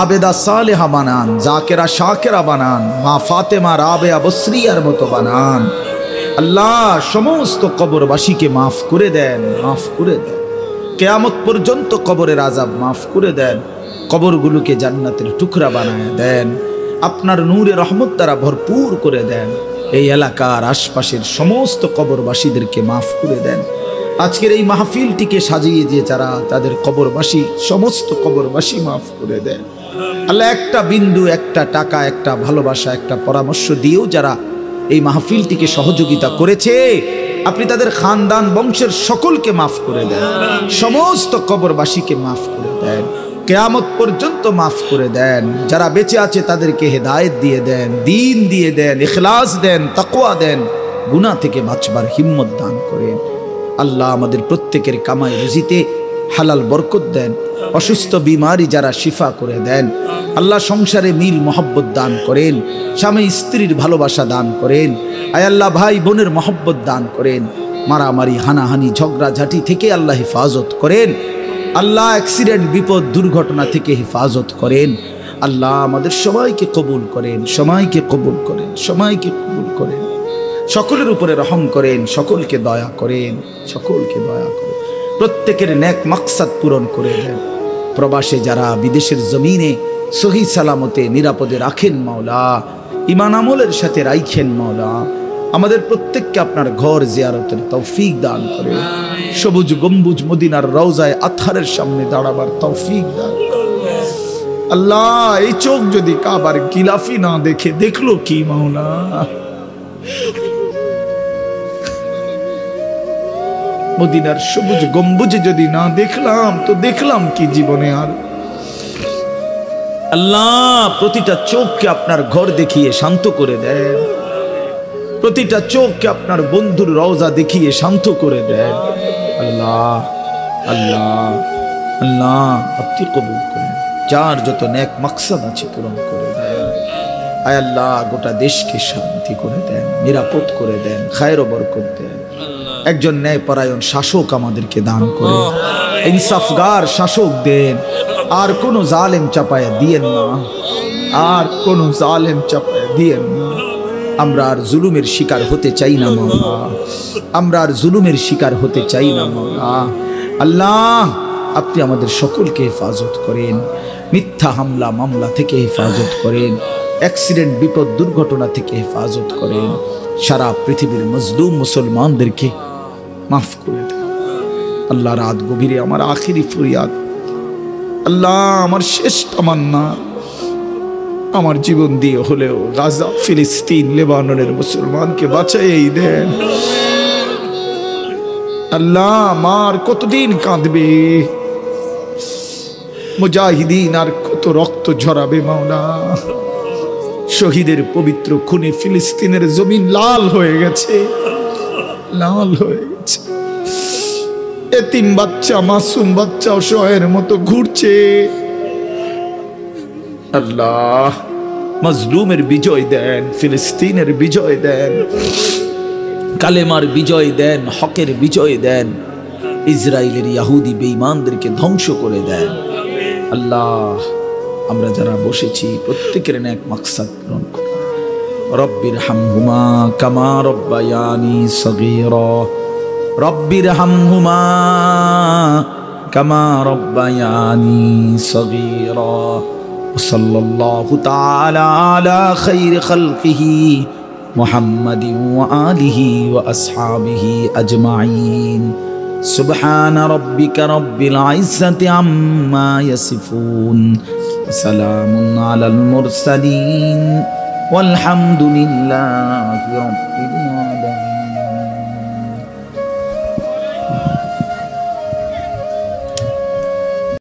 আবেদা সালেহা বানান, জাকেরা শাকেরা বানান, মা ফাতেমা রাবেয়া বসরিয়ার মতো বানান। আল্লাহ সমস্ত কবরবাসীকে মাফ করে দেন, মাফ করে দেন। কিয়ামত পর্যন্ত কবরের আযাব মাফ করে দেন, কবরগুলোকে জান্নাতের টুকরা বানায় দেন, আপনার নূরে রহমত দ্বারা ভরপুর করে দেন। এই এলাকার আশপাশের সমস্ত কবরবাসীদেরকে মাফ করে দেন। আজকের এই মাহফিলটিকে সাজিয়ে দিয়ে যারা তাদের কবরবাসী, সমস্ত কবরবাসী মাফ করে দেন আল্লাহ। একটা বিন্দু, একটা টাকা, একটা ভালোবাসা, একটা পরামর্শ দিয়েও যারা এই মাহফিলটিকে সহযোগিতা করেছে, আপনি তাদের খানদান বংশের সকলকে মাফ করে দেন, সমস্ত কবরবাসীকে মাফ করে দেন, কিয়ামত পর্যন্ত মাফ করে দেন। যারা বেঁচে আছে তাদেরকে হেদায়েত দিয়ে দেন, দ্বীন দিয়ে দেন, ইখলাস দেন, তাকওয়া দেন, গুনাহ থেকে বাঁচবার হিম্মত দান করেন। আল্লাহ আমাদের প্রত্যেকের কামাই রুজিতে হালাল বরকত দেন, অসুস্থ বিমারি যারা শিফা করে দেন। আল্লাহ সংসারে মিল মহব্বত দান করেন, স্বামী স্ত্রীর ভালোবাসা দান করেন। আয় আল্লাহ ভাই বোনের মহব্বত দান করেন। মারামারি, হানাহানি, ঝগড়াঝাটি থেকে আল্লাহ হেফাজত করেন। আল্লাহ অ্যাক্সিডেন্ট, বিপদ, দুর্ঘটনা থেকে হেফাজত করেন। আল্লাহ আমাদের সবাইকে কবুল করেন, সবাইকে কবুল করেন, সবাইকে কবুল করেন। সকলের উপরে রহম করেন, সকলকে দয়া করেন, সকলকে দয়া করেন। প্রত্যেকের নেক মাকসাদ পূরণ করে দেন। প্রবাসে যারা বিদেশের জমিনে সহি সালামতে নিরাপদে রাখেন মাওলা, ঈমান আমলের সাথে রাইখেন মাওলা। আমাদের প্রত্যেককে আপনার ঘর জিয়ারতের তৌফিক দান করে, সবুজ গম্বুজ মদিনার রওজায় আতহারের সামনে দাঁড়াবার তৌফিক দান করে। আল্লাহ এই চোখ যদি কাবার গিলাফি না দেখে, দেখলো কি মাওলা? মদিনার সবুজ গম্বুজে যদি না দেখলাম তো দেখলাম কি জীবনে? আর আল্লাহ প্রতিটা চোখকে আপনার ঘর দেখিয়ে শান্ত করে দেন, প্রতিটা চোখকে আপনার বন্ধুর রওজা দেখিয়ে শান্ত করে দেন। আল্লাহ আল্লাহ আল্লাহ আপনি কবুল করেন, যার যত নেক মাকসাদ আছে পূরণ করে দেন। আয় আল্লাহ গোটা দেশকে শান্তি করে দেন, নিরাপদ করে দেন, খায়ের ও বরকত দেন। একজন ন্যায়পরায়ণ শাসক আমাদেরকে দান করে, ইনসাফগার শাসক দেন। আর কোন জালেম চাপায়া দিয়েন না, আর কোন জালেম চাপায়া দিয়েন না। আমরা আর জুলুমের শিকার হতে চাই না মাওলা, আমরা আর জুলুমের শিকার হতে চাই না মাওলা। আল্লাহ আপনি আমাদের সকলকে হেফাজত করেন, মিথ্যা হামলা মামলা থেকে হেফাজত করেন, অ্যাক্সিডেন্ট, বিপদ, দুর্ঘটনা থেকে হেফাজত করেন। সারা পৃথিবীর মজলুম মুসলমানদেরকে মাফ করে দেন। আল্লাহ রাত গভীরে আমার আখিরি ফরিয়াদ, আল্লাহ আমার শেষ তামান্না, আমার জীবন দিয়ে হলেও গাজা, ফিলিস্তিন, লেবাননের মুসলমানকে বাঁচাই দেন। আল্লাহ মার কতদিন কাঁদবে, মুজাহিদিন আর কত রক্ত ঝরাবে মাওলা। শহীদের পবিত্র খুনে ফিলিস্তিনের জমিন লাল হয়ে গেছে, লাল হয়ে গেছে। এতিম বাচ্চা, মাসুম বাচ্চা অসহায়ের মতো ঘুরছে। আল্লাহ মজলুমের বিজয় দেন, ফিলিস্তিনের বিজয় দেন, কালেমার বিজয় দেন, হকের বিজয় দেন। ইসরায়েলের ইহুদি বেঈমানদেরকে ধ্বংস করে দেন। আল্লাহ আমরা যারা বসেছি প্রত্যেকের নেক মাকসাদ পূরণ করুন। রব্বির হামহুমা কামা রব্বায়ানি সগীরা, রব্বির হামহুমা কামা রব্বায়ানি সগীরা। সাল্লাল্লাহু তাআলা আলা খায়রি খালকিহি মুহাম্মাদিন ওয়া আলিহি ওয়া আসহাবিহি আজমাইন। সুবহানা রাব্বিকা রাব্বিল ইজ্জাতি আম্মা ইয়াসিফুন, সালামুন আলাল মুরসালিন, ওয়ালহামদুলিল্লাহি রাব্বিল আলামিন।